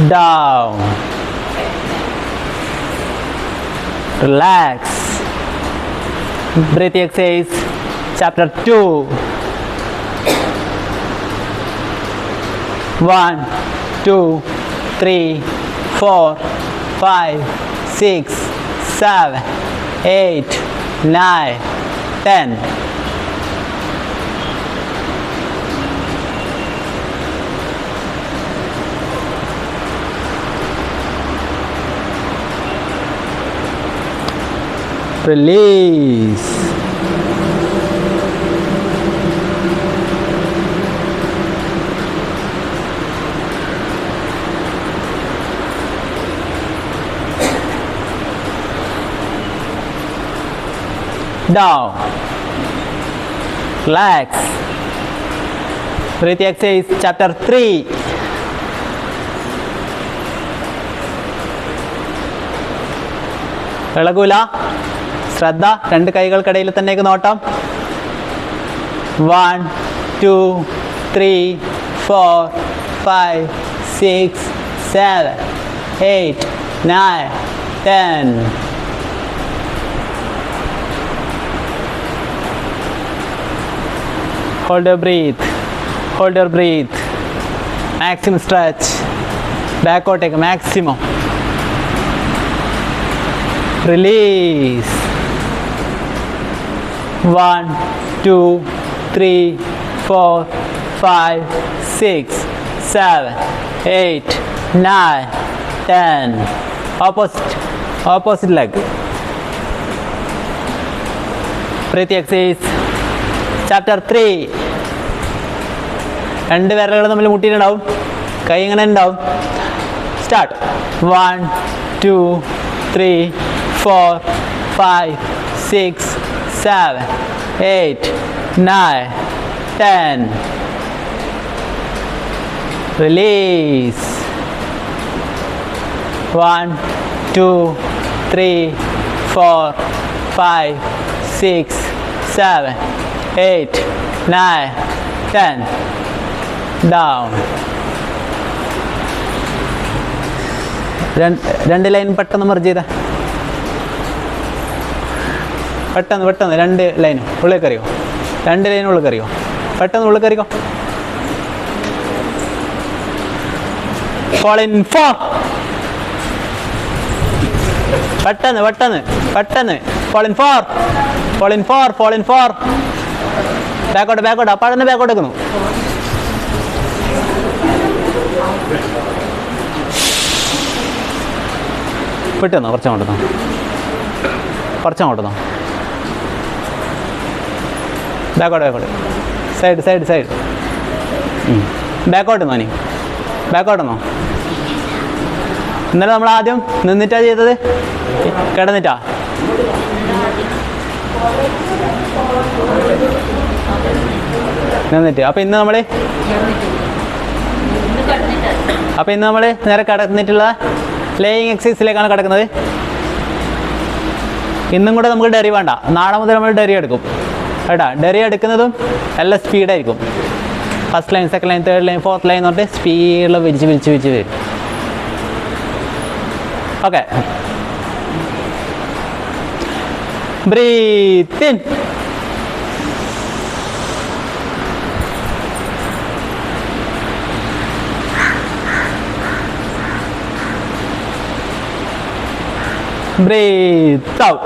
Down. Relax. Breathing exercise chapter 2. 1, 2, 3, 4, 5, 6, 7, 8, 9, 10. Release. Down. Relax. Breathing exercise chapter 3. ഇളകൂല. ശ്രദ്ധ. 2 കൈകൾക്കിടയിൽ തന്നെയൊക്കെ നോട്ടം. 1, 2, 3, 4, 5, 6, 7, 8, 9, 10. Hold your breath. Hold your breath. Maximum stretch. Backward take maximum. release. 1 2 3 4 5 6 7 8 9 10. Opposite leg. Breath exercise. Chapter 3. രണ്ട് വിരലുകൾ തമ്മിൽ മുട്ടിയിട്ടുണ്ടാവും. കൈ ഇങ്ങനെ ഉണ്ടാവും. Start. 1 2 3 4 5 6 7 8 9 10. Release. 1 2 3 4 5 6 7 8 9 10. Down. രണ്ട് line പെട്ടെന്ന് മെർജ് ചെയ്ത. പെട്ടെന്ന് രണ്ട് ലൈനും ഉള്ളിൽ കയറിയോ. രണ്ട് ലൈനും ഉള്ളിൽ കയറിയോ. പെട്ടെന്ന് ഉള്ളിൽ കയറിക്കോ. Fall in 4. പെട്ടെന്ന്. Fall in 4. ബാക്കോട്ട്. അപ്പാടന്ന് ബാക്കോട്ട് വെക്കുന്നു. വിട്ടുന്നോ. കുറച്ചങ്ങോട്ടുന്നോ. ബാക്കോട്ട്. സൈഡ്. ബാക്കോട്ടുന്നോ. നീ ബാക്കോട്ടുന്നോ. ഇന്നലെ നമ്മൾ ആദ്യം നിന്നിട്ടാ ചെയ്തത്. കിടന്നിട്ടാ. നിന്നിട്ട്. അപ്പം ഇന്ന് നമ്മൾ നേരെ കിടന്നിട്ടുള്ള ലേയിങ് എക്സസൈസിലേക്കാണ് കിടക്കുന്നത്. ഇന്നും കൂടെ നമുക്ക് ഡെറി വേണ്ട. നാളെ മുതൽ നമ്മൾ ഡെറി എടുക്കും കേട്ടാ. ഡെറി എടുക്കുന്നതും നല്ല സ്പീഡായിരിക്കും. First line, second line, third line, fourth line എന്ന് പറഞ്ഞിട്ട് സ്പീഡിൽ വിരിച്ച് വരും. Okay. Breath in. Breathe out.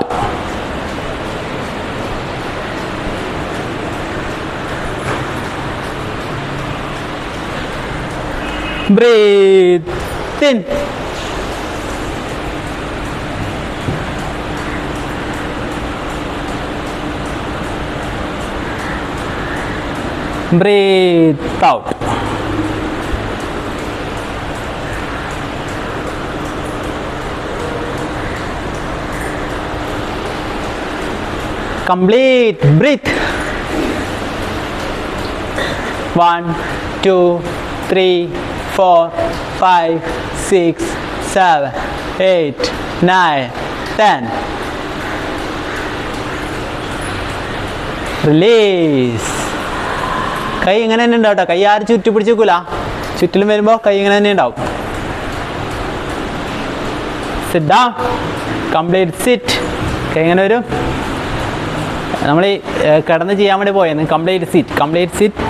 Breathe in. Breathe out. Complete breath. 1 2 3 4 5 6 7 8 9 10. Release. കൈ ഇങ്ങനെ തന്നെ ഉണ്ടാവും കേട്ടോ. കൈ ആരും ചുറ്റി പിടിച്ച് വെക്കൂല. ചുറ്റിലും വരുമ്പോൾ കൈ ഇങ്ങനെ തന്നെ ഉണ്ടാവും. Sit down. Complete sit. കൈ ഇങ്ങനെ വരും. നമ്മൾ ഈ കിടന്ന് ചെയ്യാൻ വേണ്ടി പോയെന്ന്. Complete sit.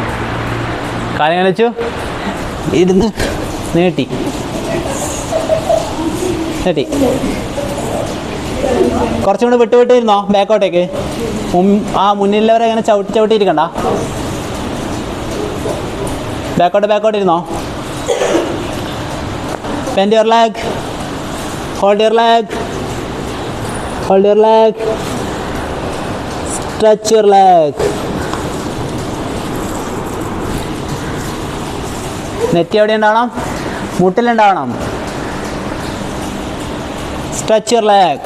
കാലം വെച്ചു ഇരുന്ന് നീട്ടി. കുറച്ചും കൂടി വിട്ടിരുന്നോ ബാക്കോട്ടേക്ക്. മുന്നിലുള്ളവരെ അങ്ങനെ ചവിട്ടിയിരിക്കണ്ട. ബാക്കോട്ട് ഇരുന്നോ. Bend your leg. Hold your leg. Stretch your leg. നെറ്റി എവിടെ ഉണ്ടാവണം? മുട്ടിലുണ്ടാവണം. Stretch your leg.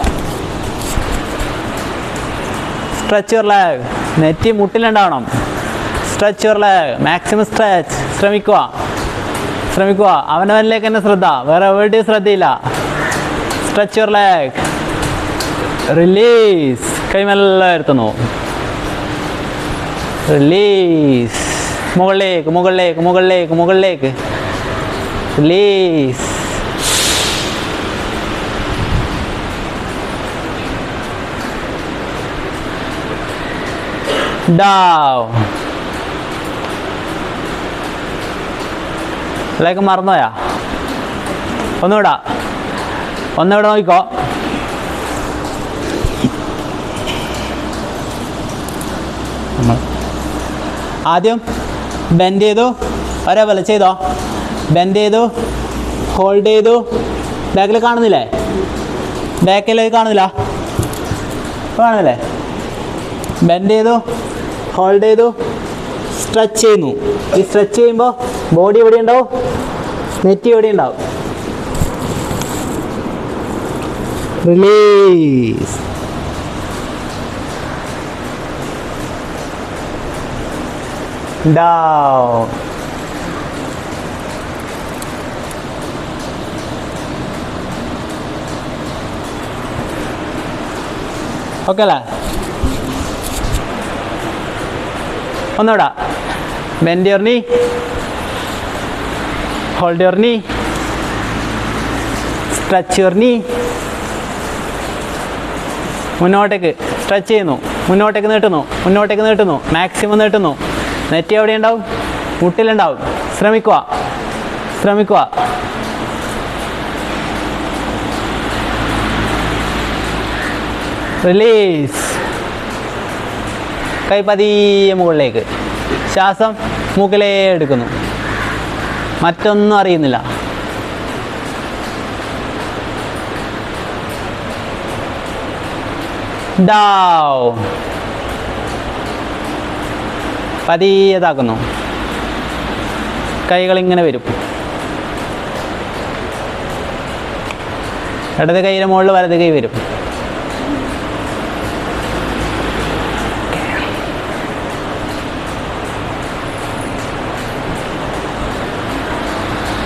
നെറ്റി മുട്ടിലുണ്ടാവണം. Stretch your leg. Maximum stretch. ശ്രമിക്കുക. അവനവനിലേക്ക് തന്നെ ശ്രദ്ധ. വേറെ എവിടെയും ശ്രദ്ധയില്ല. Stretch your leg. Release. കൈമെല്ലാം വരുത്തുന്നു. Release. മുകളിലേക്ക്. Release. Down. ലേക്ക് മറന്നുപോയാ? ഒന്നുകൂടെ നോക്കിക്കോ. ആദ്യം ബെൻഡ് ചെയ്തു, ഒരേപോലെ ചെയ്തോ. ബെൻഡ് ചെയ്തു, ഹോൾഡ് ചെയ്തു. ബാക്കിൽ കാണുന്നില്ലേ? ബാക്കിൽ കാണുന്നില്ല, കാണുന്നില്ലേ? ബെൻഡ് ചെയ്തു, ഹോൾഡ് ചെയ്തു, സ്ട്രെച്ച് ചെയ്യുന്നു. ഈ സ്ട്രെച്ച് ചെയ്യുമ്പോൾ ബോഡി എവിടെ ഉണ്ടാവും? നെറ്റ് എവിടെ ഉണ്ടാവും? റിലീസ്. ഡൗൺ. ഓക്കെ അല്ലേ? ഒന്നുകൂടാ. ബെൻഡ് യുവർ നീ, ഹോൾഡ് യുവർ നീ, സ്ട്രെച്ച് യുവർ നീ. മുന്നോട്ടേക്ക് സ്ട്രെച്ച് ചെയ്യുന്നു, മുന്നോട്ടേക്ക് നീട്ടുന്നു, മുന്നോട്ടേക്ക് നീട്ടുന്നു, മാക്സിമം നീട്ടുന്നു. നെറ്റ് എവിടെ ഉണ്ടാവും? മുട്ടിലുണ്ടാവും. ശ്രമിക്കുക, ശ്രമിക്കുക. റിലീസ്. കൈ പതിയെ മുകളിലേക്ക്. ശ്വാസം മൂക്കിലേ എടുക്കുന്നു, മറ്റൊന്നും അറിയുന്നില്ല. ഡൗൺ. പതിയതാക്കുന്നു. കൈകൾ ഇങ്ങനെ വരും. ഇടത് കൈയുടെ മുകളിൽ വലത് കൈ വരും.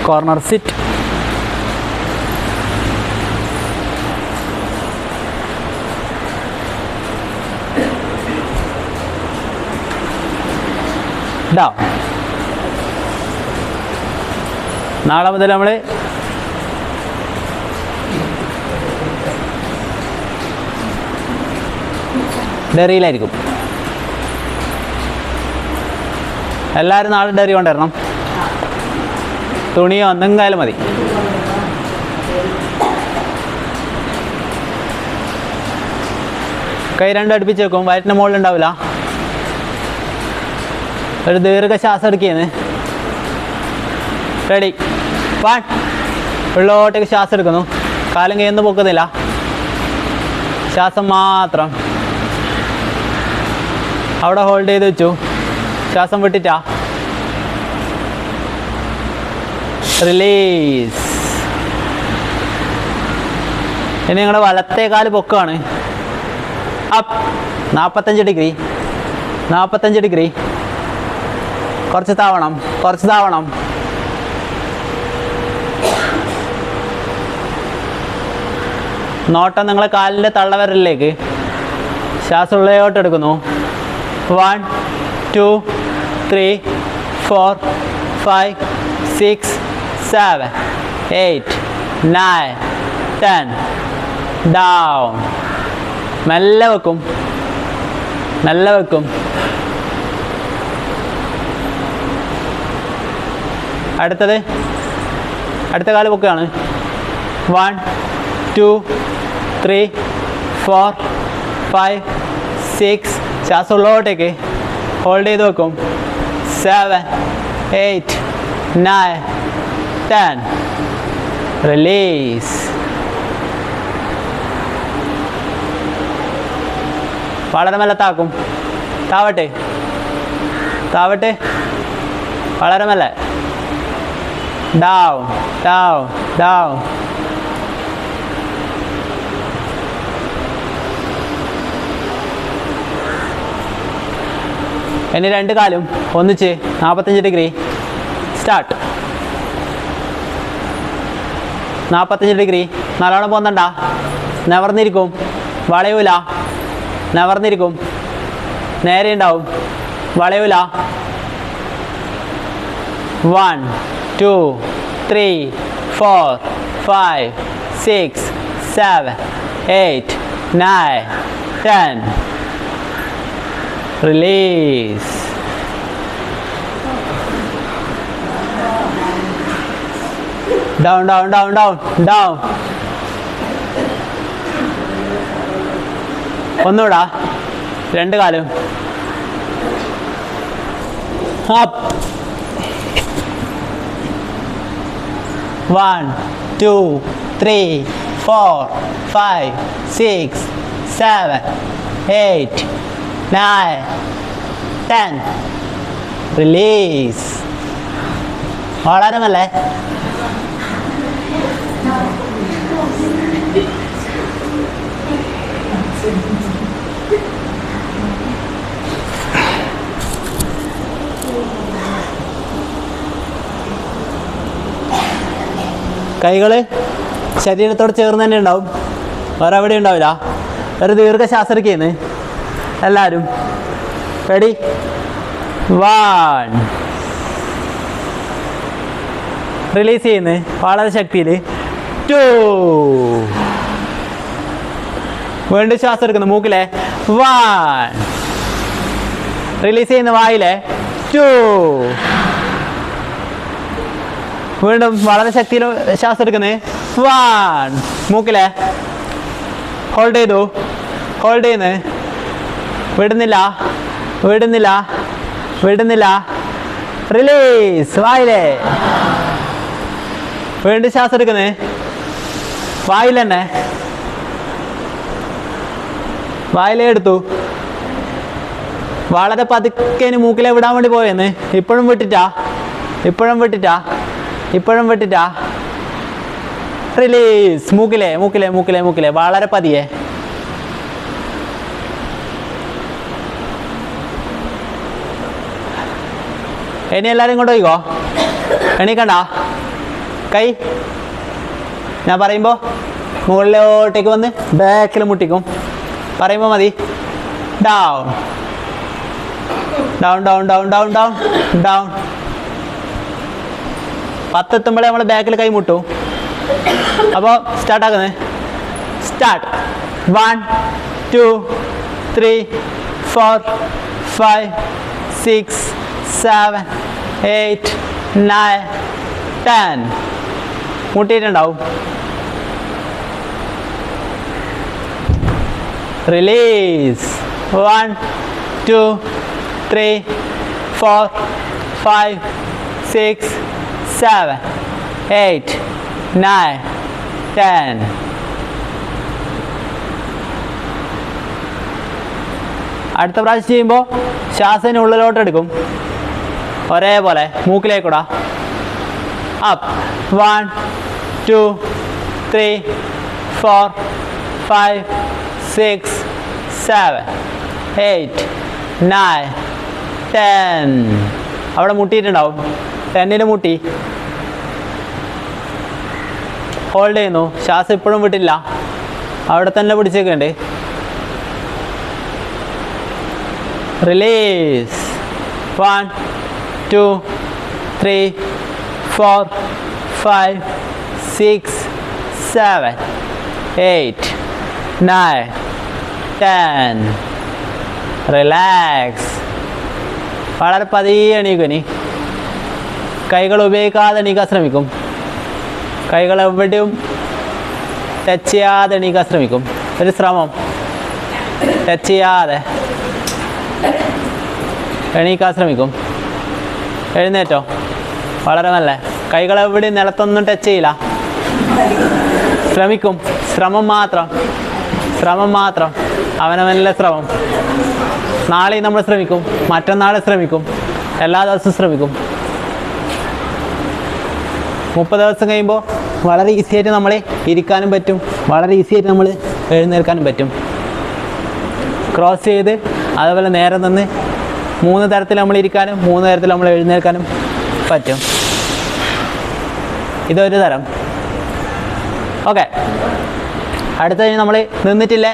Corner sit. ഡൗൺ. നാളെ മുതൽ നമ്മൾ ഡെറിയിലായിരിക്കും. എല്ലാവരും നാളെ ഡെറി കൊണ്ടുവരണം. തുണിയോ എന്തെങ്കിലും മതി. കൈ രണ്ടും അടുപ്പിച്ച് വെക്കും, വയറ്റിൻ്റെ മുകളിൽ ഉണ്ടാവില്ല. ഒരു ദീർഘശ്വാസം എടുക്കുകയെന്ന്. റെഡി. 1. ഉള്ളോട്ടേക്ക് ശ്വാസം എടുക്കുന്നു. കാലും കൈയൊന്നും പൊക്കുന്നില്ല, ശ്വാസം മാത്രം. അവിടെ ഹോൾഡ് ചെയ്ത് വെച്ചു, ശ്വാസം വിട്ടിട്ടാ. റിലീസ്. ഇനി നിങ്ങളുടെ വലത്തേ കാല് പൊക്കാണ്. അപ്പ്. 45 degree, 45 degree. കുറച്ച് താവണം, കുറച്ച് താവണം. നോട്ടം നിങ്ങളെ കാലിൻ്റെ തള്ളവിരലിലേക്ക്. ശ്വാസം ഉള്ളയോട്ട് എടുക്കുന്നു. 1 2 3 4 5 6 7 8 9 10. ഡൗൺ. മെല്ലെ വെക്കും, മെല്ലെ വെക്കും. അടുത്തത്, അടുത്ത കാല് പൊക്കുകയാണ്. 1 2 3 4 5 6. ശ്വാസം ഉള്ളോട്ടേക്ക് ഹോൾഡ് ചെയ്ത് വെക്കും. 7 8 9 10. റിലീസ്. വളരെ മെല്ലെ താക്കും. താവട്ടെ, താവട്ടെ, വളരെ മെല്ലെ. Down down down. ഇനി രണ്ട് കാലും ഒന്നിച്ച് 45 ഡിഗ്രി. സ്റ്റാർട്ട്. 45 ഡിഗ്രി. നല്ലോണം പോന്നണ്ട. നിവർന്നിരിക്കും, വളയൂല. നിവർന്നിരിക്കും, നേരെ ഉണ്ടാവും, വളയൂല. 1 2 3 4 5 6 7 8 9 10. Release. Down down down down down. ഒന്നുകൂടാ. രണ്ട് കാലും up. 1 2 3 4 5 6 7 8 9 10. റിലീസ്. വളരെ മെല്ലെ. കൈകൾ ശരീരത്തോട് ചേർന്ന് തന്നെ ഉണ്ടാവും, വേറെ എവിടെ ഉണ്ടാവില്ല. ഒരു ദീർഘശ്വാസം എടുക്കുന്നു എല്ലാവരും. റെഡി? 1. റിലീസ് ചെയ്യുന്നു വളരെ ശക്തിയിൽ. 2. വീണ്ടും ശ്വാസം എടുക്കുന്നു മൂക്കിലെ. 1. റിലീസ് ചെയ്യുന്ന വായിലെ. 2. വീണ്ടും വളരെ ശക്തിയിൽ ശ്വാസം എടുക്കുന്നത്. 1. മൂക്കിലെ. ഹോൾഡ് ചെയ്തു. ഹോൾഡ് ചെയ്യുന്നു. വിടുന്നില്ല വിടുന്നില്ല വിടുന്നില്ല. റിലീസ്. വായിലെ. വീണ്ടും ശ്വാസം എടുക്കുന്നത് വായിൽ തന്നെ. വായിലേ എടുത്തു. വളരെ പതുക്കെ മൂക്കിലെ വിടാൻ വേണ്ടി പോയെന്ന്. ഇപ്പോഴും വിട്ടിട്ടാ ഇപ്പോഴും വിട്ടിട്ടാ ഇപ്പോഴും വിട്ടിട്ടാ. റിലീസ്. മൂക്കിലെ മൂക്കിലെ മൂക്കിലെ മൂക്കിലെ വളരെ പതിയെ. ഇനി എല്ലാവരും ഇങ്ങോട്ട് പോയിക്കോ. എണീക്കണ്ട. കൈ ഞാൻ പറയുമ്പോൾ മുകളിലോട്ടേക്ക് വന്ന് ബാക്കിൽ മുട്ടിക്കും. പറയുമ്പോൾ മതി. Down down down down down down down. 10 എത്തുമ്പോഴേ നമ്മൾ ബാക്കിൽ കൈ മുട്ടും. അപ്പോൾ സ്റ്റാർട്ടാക്കുന്നത്. സ്റ്റാർട്ട്. 1 2 3 4 5 6 7 8 9 10. മുട്ടിയിട്ടുണ്ടാവും. റിലീസ്. 1 2 3 4 5 6 7 8 9 10. അടുത്ത പ്രാവശ്യം ചെയ്യുമ്പോൾ ശ്വാസത്തിന് ഉള്ളിലോട്ടെടുക്കും ഒരേപോലെ മൂക്കിലേക്കൂടാ. അപ്പ്. 1 2 3 4 5 6 7 8 9 10. അവിടെ മുട്ടിയിട്ടുണ്ടാവും. 10ൽ മുട്ടി. ഹോൾഡ് ചെയ്യുന്നു. ശ്വാസം ഇപ്പോഴും വിട്ടില്ല, അവിടെ തന്നെ പിടിച്ചേക്കുന്നുണ്ട്. റിലീസ്. 1 2 3 4 5 6 7 8 9 10. റിലാക്സ്. വളരെ പതിയെ എണീക്കും. ഇനി കൈകൾ ഉപയോഗിക്കാതെ എണീക്കാൻ ശ്രമിക്കും. കൈകൾ എവിടെയും ടച്ച് ചെയ്യാതെ എണീക്കാൻ ശ്രമിക്കും. ഒരു ശ്രമം. ടച്ച് ചെയ്യാതെ എണീക്കാൻ ശ്രമിക്കും. എഴുന്നേറ്റോ. വളരെ നല്ല. കൈകൾ എവിടെയും നിലത്തൊന്നും ടച്ച് ചെയ്യില്ല. ശ്രമിക്കും. ശ്രമം മാത്രം. ശ്രമം മാത്രം. അവനവനിലെ ശ്രമം. നാളെ നമ്മൾ ശ്രമിക്കും, മറ്റന്നാൾ ശ്രമിക്കും, എല്ലാ ദിവസവും ശ്രമിക്കും. 30 ദിവസം കഴിയുമ്പോൾ വളരെ ഈസി ആയിട്ട് നമ്മൾ ഇരിക്കാനും പറ്റും, വളരെ ഈസി ആയിട്ട് നമ്മൾ എഴുന്നേൽക്കാനും പറ്റും. ക്രോസ് ചെയ്ത് അതുപോലെ നേരെ നിന്ന് 3 തരത്തിൽ നമ്മൾ ഇരിക്കാനും 3 തരത്തിൽ നമ്മൾ എഴുന്നേൽക്കാനും പറ്റും. ഇതൊരു തരം. ഓക്കെ, അടുത്തതിന് നമ്മൾ നിന്നിട്ടില്ല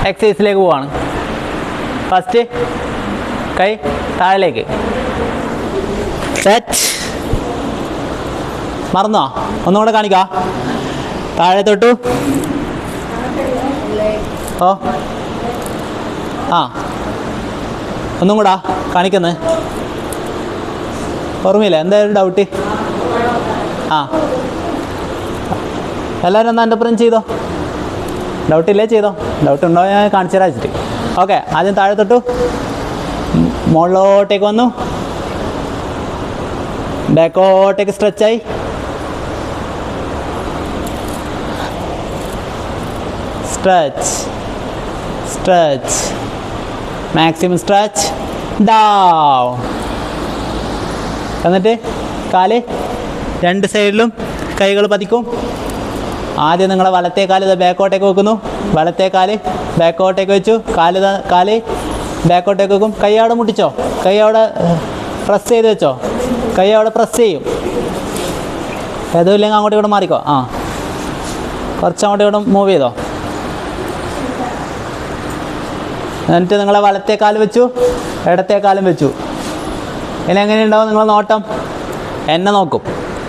എക്സസൈസിലേക്ക് പോവാണ്. ഫസ്റ്റ് കൈ താഴേക്ക്. സെറ്റ്. മറന്നോ? ഒന്നുകൂടെ കാണിക്കാം. താഴെ തൊട്ടു. ഓ ആ ഒന്നും കൂടാ കാണിക്കുന്നത്. ഓർമ്മയില്ല? എന്തായാലും ഡൗട്ട്? ആ എല്ലാവരും ഒന്ന് എൻ്റെ ഒപ്പം ചെയ്തോ. ഡൗട്ടില്ലേ? ചെയ്തോ. ഡൗട്ട് ഉണ്ടോ ഞാൻ കാണിച്ചു തരാം വെച്ചിട്ട്. ഓക്കെ, ആദ്യം താഴെ തൊട്ടു മുകളിലോട്ടേക്ക് വന്നു, ബാക്കോട്ടേക്ക് സ്ട്രെച്ചായി, stretch stretch, maximum stretch, down. എന്നിട്ട് കാല് രണ്ട് സൈഡിലും കൈകൾ പതിക്കും. ആദ്യം നിങ്ങളെ വലത്തേ കാല് ബാക്കോട്ടേക്ക് വെക്കുന്നു, വലത്തേ കാല് ബാക്കോട്ടേക്ക് വെച്ചു, കാല് ബാക്കോട്ടേക്ക് വെക്കും. കൈ അവിടെ മുട്ടിച്ചോ, കൈ അവിടെ പ്രസ് ചെയ്ത് വെച്ചോ, കൈ അവിടെ പ്രസ് ചെയ്യും. ഏതുമില്ലെങ്കിൽ അങ്ങോട്ടും ഇവിടെ മാറിക്കോ. ആ, കുറച്ച് അങ്ങോട്ടും ഇവിടെ മൂവ് ചെയ്തോ. എന്നിട്ട് നിങ്ങളെ വലത്തേ കാല് വെച്ചു, ഇടത്തേ കാലും വെച്ചു. ഇനി എങ്ങനെയുണ്ടാവും നിങ്ങളെ നോട്ടം? എന്നെ നോക്കും,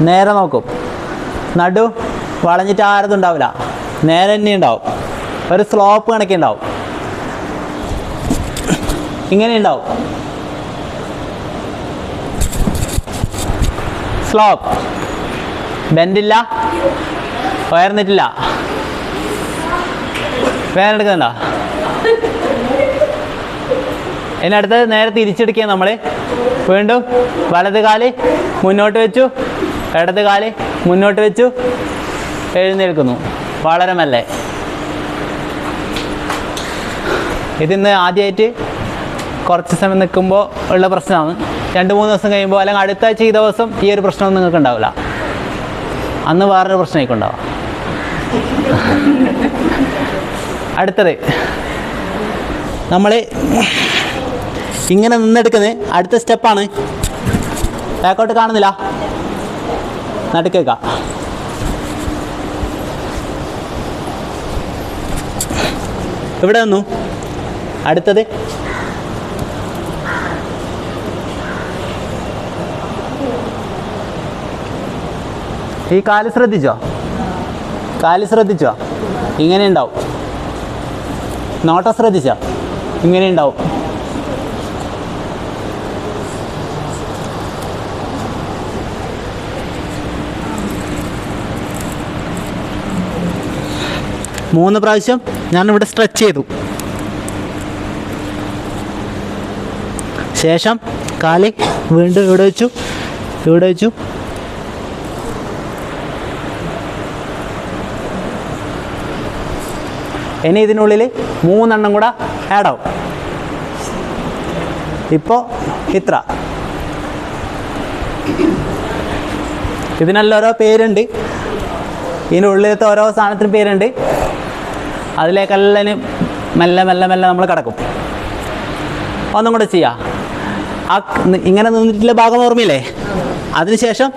നേരെ നോക്കും, നടു വളഞ്ഞിട്ട് ആരതും ഉണ്ടാവില്ല, നേരെ തന്നെ ഉണ്ടാവും. ഒരു സ്ലോപ്പ് കണക്കുണ്ടാവും, ഇങ്ങനെ ഉണ്ടാവും. സ്ലോപ്പ്, ബെൻഡില്ല, ഉയർന്നിട്ടില്ല. വേദനെടുക്കുന്നുണ്ടോ? ഇനി അടുത്തത് നേരെ തിരിച്ചെടുക്കുക. നമ്മൾ വീണ്ടും വലത് കാല് മുന്നോട്ട് വെച്ചു, ഇടത് കാല് മുന്നോട്ട് വെച്ചു, എഴുന്നേൽക്കുന്നു വളരെ മെല്ലെ. ഇതിന്ന് ആദ്യമായിട്ട് കുറച്ച് സമയം നിൽക്കുമ്പോൾ ഉള്ള പ്രശ്നമാണ്. 2-3 ദിവസം കഴിയുമ്പോൾ അല്ലെങ്കിൽ അടുത്ത ആഴ്ച ഈ ദിവസം ഈ ഒരു പ്രശ്നമൊന്നും നിങ്ങൾക്ക് ഉണ്ടാവില്ല. അന്ന് വേറൊരു പ്രശ്നമായിരിക്കും ഉണ്ടാവുക. അടുത്തത് നമ്മൾ ഇങ്ങനെ നിന്നെടുക്കുന്നത് അടുത്ത സ്റ്റെപ്പാണ്. ബാക്കോട്ട് കാണുന്നില്ല, നടുക്കേക്ക. ഇവിടെ വന്നു. അടുത്തത് ഈ കാല് ശ്രദ്ധിച്ചോ, കാല് ശ്രദ്ധിച്ചോ, ഇങ്ങനെ ഉണ്ടാവും. നോട്ടം ശ്രദ്ധിച്ചോ, ഇങ്ങനെ ഉണ്ടാവും. മൂന്ന് പ്രാവശ്യം ഞാനിവിടെ സ്ട്രെച്ച് ചെയ്തു. ശേഷം കാല് വീണ്ടും ഇവിടെ വെച്ചു, ഇവിടെ വെച്ചു. ഇനി ഇതിനുള്ളിൽ 3 എണ്ണം കൂടെ ആഡാവും. ഇപ്പോൾ ഇത്ര. ഇതിനെല്ലാം ഓരോ പേരുണ്ട്, ഇതിൻ്റെ ഉള്ളിലത്തെ ഓരോ സാധനത്തിന് പേരുണ്ട്. അതിലേക്കെല്ലാം മെല്ലെ മെല്ലെ മെല്ലെ നമ്മൾ കിടക്കും. ഒന്നും കൂടെ ചെയ്യാം. ആ ഇങ്ങനെ നിന്നിട്ടുള്ള ഭാഗം ഓർമ്മയില്ലേ? അതിനുശേഷം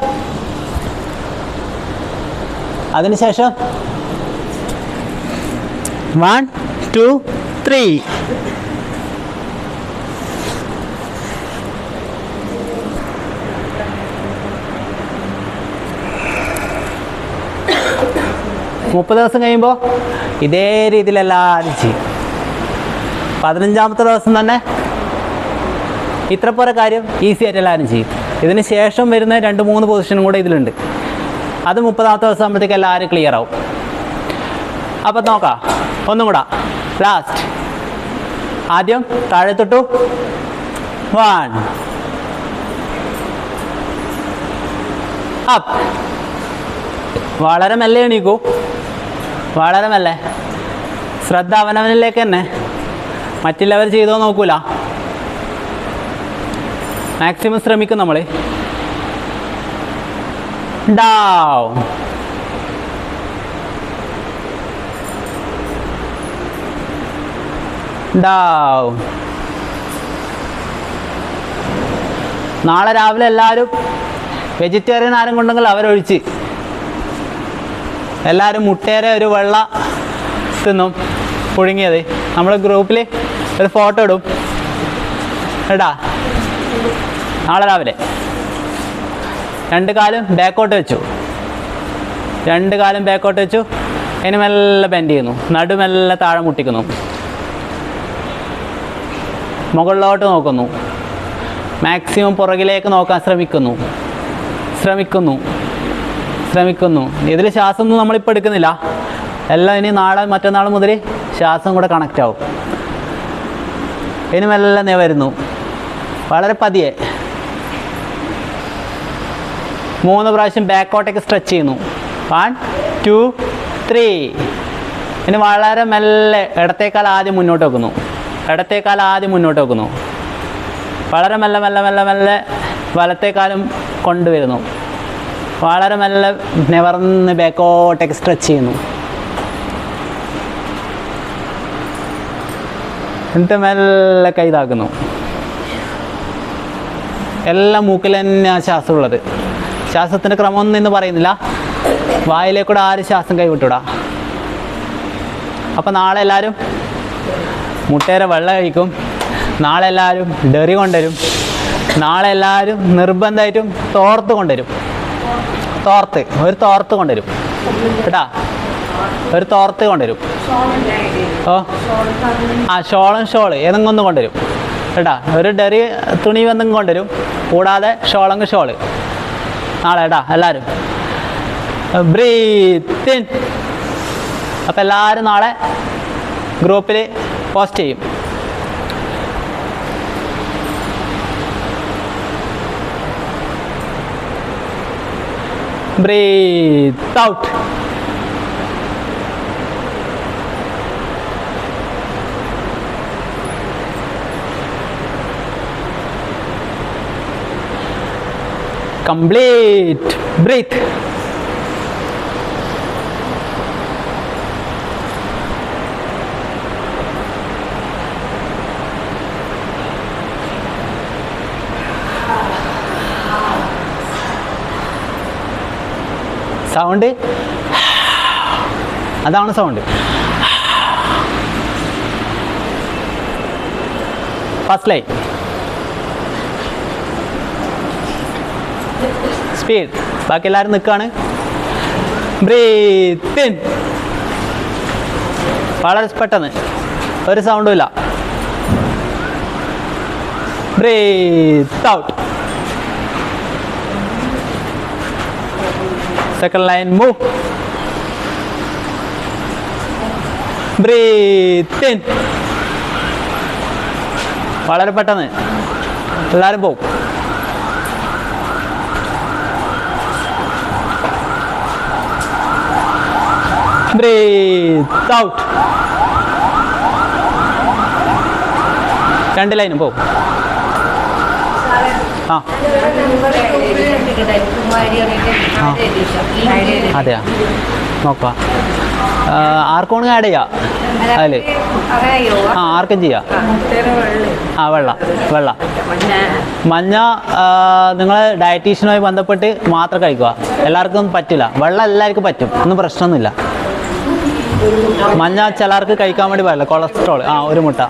1 2 3. മുപ്പത് ദിവസം കഴിയുമ്പോൾ ഇതേ രീതിയിൽ എല്ലാവരും ചെയ്യും. 15ാമത്തെ ദിവസം തന്നെ ഇത്ര പോലെ കാര്യം ഈസി ആയിട്ട് എല്ലാവരും ചെയ്യും. ഇതിന് ശേഷം വരുന്ന 2-3 പൊസിഷനും കൂടെ ഇതിലുണ്ട്. അത് 30ാമത്തെ ദിവസം ആകുമ്പോഴത്തേക്ക് എല്ലാവരും ക്ലിയർ ആവും. അപ്പം നോക്കാം, ഒന്നും കൂടെ. ലാസ്റ്റ് ആദ്യം താഴെ തൊട്ടു. 1 അപ്പ്. വളരെ മെല്ലെ എണീക്കൂ, വളരെ മെല്ലെ. ശ്രദ്ധ അവനവനിലേക്ക് തന്നെ, മറ്റുള്ളവർ ചെയ്തോ നോക്കൂല. മാക്സിമം ശ്രമിക്കും നമ്മൾ. ഡൗൺ. ഡൗൺ. നാളെ രാവിലെ എല്ലാവരും വെജിറ്റേറിയൻ ആരും കൊണ്ടെങ്കിൽ അവരൊഴിച്ച് എല്ലാവരും മുട്ടേരെ ഒരു വെള്ള തിന്നും, പുഴുങ്ങിയത്. നമ്മൾ ഗ്രൂപ്പിൽ ഒരു ഫോട്ടോ ഇടും കേട്ടാ. നാളെ രാവിലെ 2 കാലും ബാക്കോട്ട് വെച്ചു, 2 കാലും ബാക്കോട്ട് വെച്ചു. ഇനി മെല്ലെ ബെൻഡ് ചെയ്യുന്നു, നടുമെല്ലെ താഴെ മുട്ടിക്കുന്നു, മുകളിലോട്ട് നോക്കുന്നു, മാക്സിമം പുറകിലേക്ക് നോക്കാൻ ശ്രമിക്കുന്നു. ഇതിൽ ശ്വാസമൊന്നും നമ്മളിപ്പോൾ എടുക്കുന്നില്ല. എല്ലാം ഇനി നാളെ മറ്റന്നാൾ മുതൽ ശ്വാസം കൂടെ കണക്റ്റ് ആവും. ഇനി മെല്ലെ വരുന്നു, വളരെ പതിയെ 3 പ്രാവശ്യം ബാക്കോട്ടേക്ക് സ്ട്രെച്ച് ചെയ്യുന്നു. 1 2 3. ഇനി വളരെ മെല്ലെ ഇടത്തേക്കാൽ ആദ്യം മുന്നോട്ട് വെക്കുന്നു. വളരെ മെല്ലെ മെല്ലെ മെല്ലെ മെല്ലെ വലത്തേക്കാലും കൊണ്ടുവരുന്നു. വളരെ മെല്ലെ നിവർന്ന് ബാക്കോട്ടേക്ക് സ്ട്രെച്ച് ചെയ്യുന്നു. എന്നിട്ട് മെല്ലെ കൈതാക്കുന്നു. എല്ലാം മൂക്കിൽ തന്നെ ശ്വാസമുള്ളത്. ശ്വാസത്തിൻ്റെ ക്രമമൊന്നും ഇന്ന് പറയുന്നില്ല. വായിലേക്കൂടെ ആരും ശ്വാസം കൈവിട്ടൂടാ. അപ്പം നാളെ എല്ലാവരും മുട്ടേരെ വെള്ളം കഴിക്കും. നാളെ എല്ലാവരും ഡെറി കൊണ്ടുവരും. നാളെ എല്ലാവരും നിർബന്ധമായിട്ടും തോർത്ത് കൊണ്ടുവരും. ഒരു തോർത്ത് കൊണ്ടുവരും കേട്ടാ. ഒരു തോർത്ത് കൊണ്ടുവരും. ഓ ആ ഷോള് ഏതെങ്കിലും ഒന്ന് കൊണ്ടുവരും കേട്ടാ. ഒരു ഡെറി തുണി എന്തെങ്കിലും കൊണ്ടുവരും. കൂടാതെ ഷോള് നാളെ കേട്ടാ. എല്ലാവരും ബ്രീത്ത് ഇൻ. അപ്പം എല്ലാവരും നാളെ ഗ്രൂപ്പിൽ പോസ്റ്റ് ചെയ്യും. Breathe out. Complete breath. Sound അതാണ് സൗണ്ട്. First line speed. ബാക്കി എല്ലാവരും നിൽക്കുകയാണ്. Breathe in. വളരെ പെട്ടെന്ന്, ഒരു സൗണ്ടും ഇല്ല. Breathe out. Second line, move. Breathe in. വളരെ പെട്ടെന്ന് എല്ലാവരും പോകും. Breathe out. 2 ലൈനും പോകും. ആ അതെയാ, നോക്കാം. ആർക്കും ആഡ് ചെയ്യാം അതിൽ. ആ ആർക്കും ചെയ്യാം. ആ വെള്ള മഞ്ഞ നിങ്ങൾ ഡയറ്റീഷ്യനുമായി ബന്ധപ്പെട്ട് മാത്രം കഴിക്കുക. എല്ലാവർക്കും പറ്റില്ല. വെള്ളം എല്ലാവർക്കും പറ്റും, ഒന്നും പ്രശ്നമൊന്നുമില്ല. മഞ്ഞ ചിലർക്ക് കഴിക്കാൻ വേണ്ടി പാടില്ല. കൊളസ്ട്രോൾ. ആ ഒരു മുട്ട.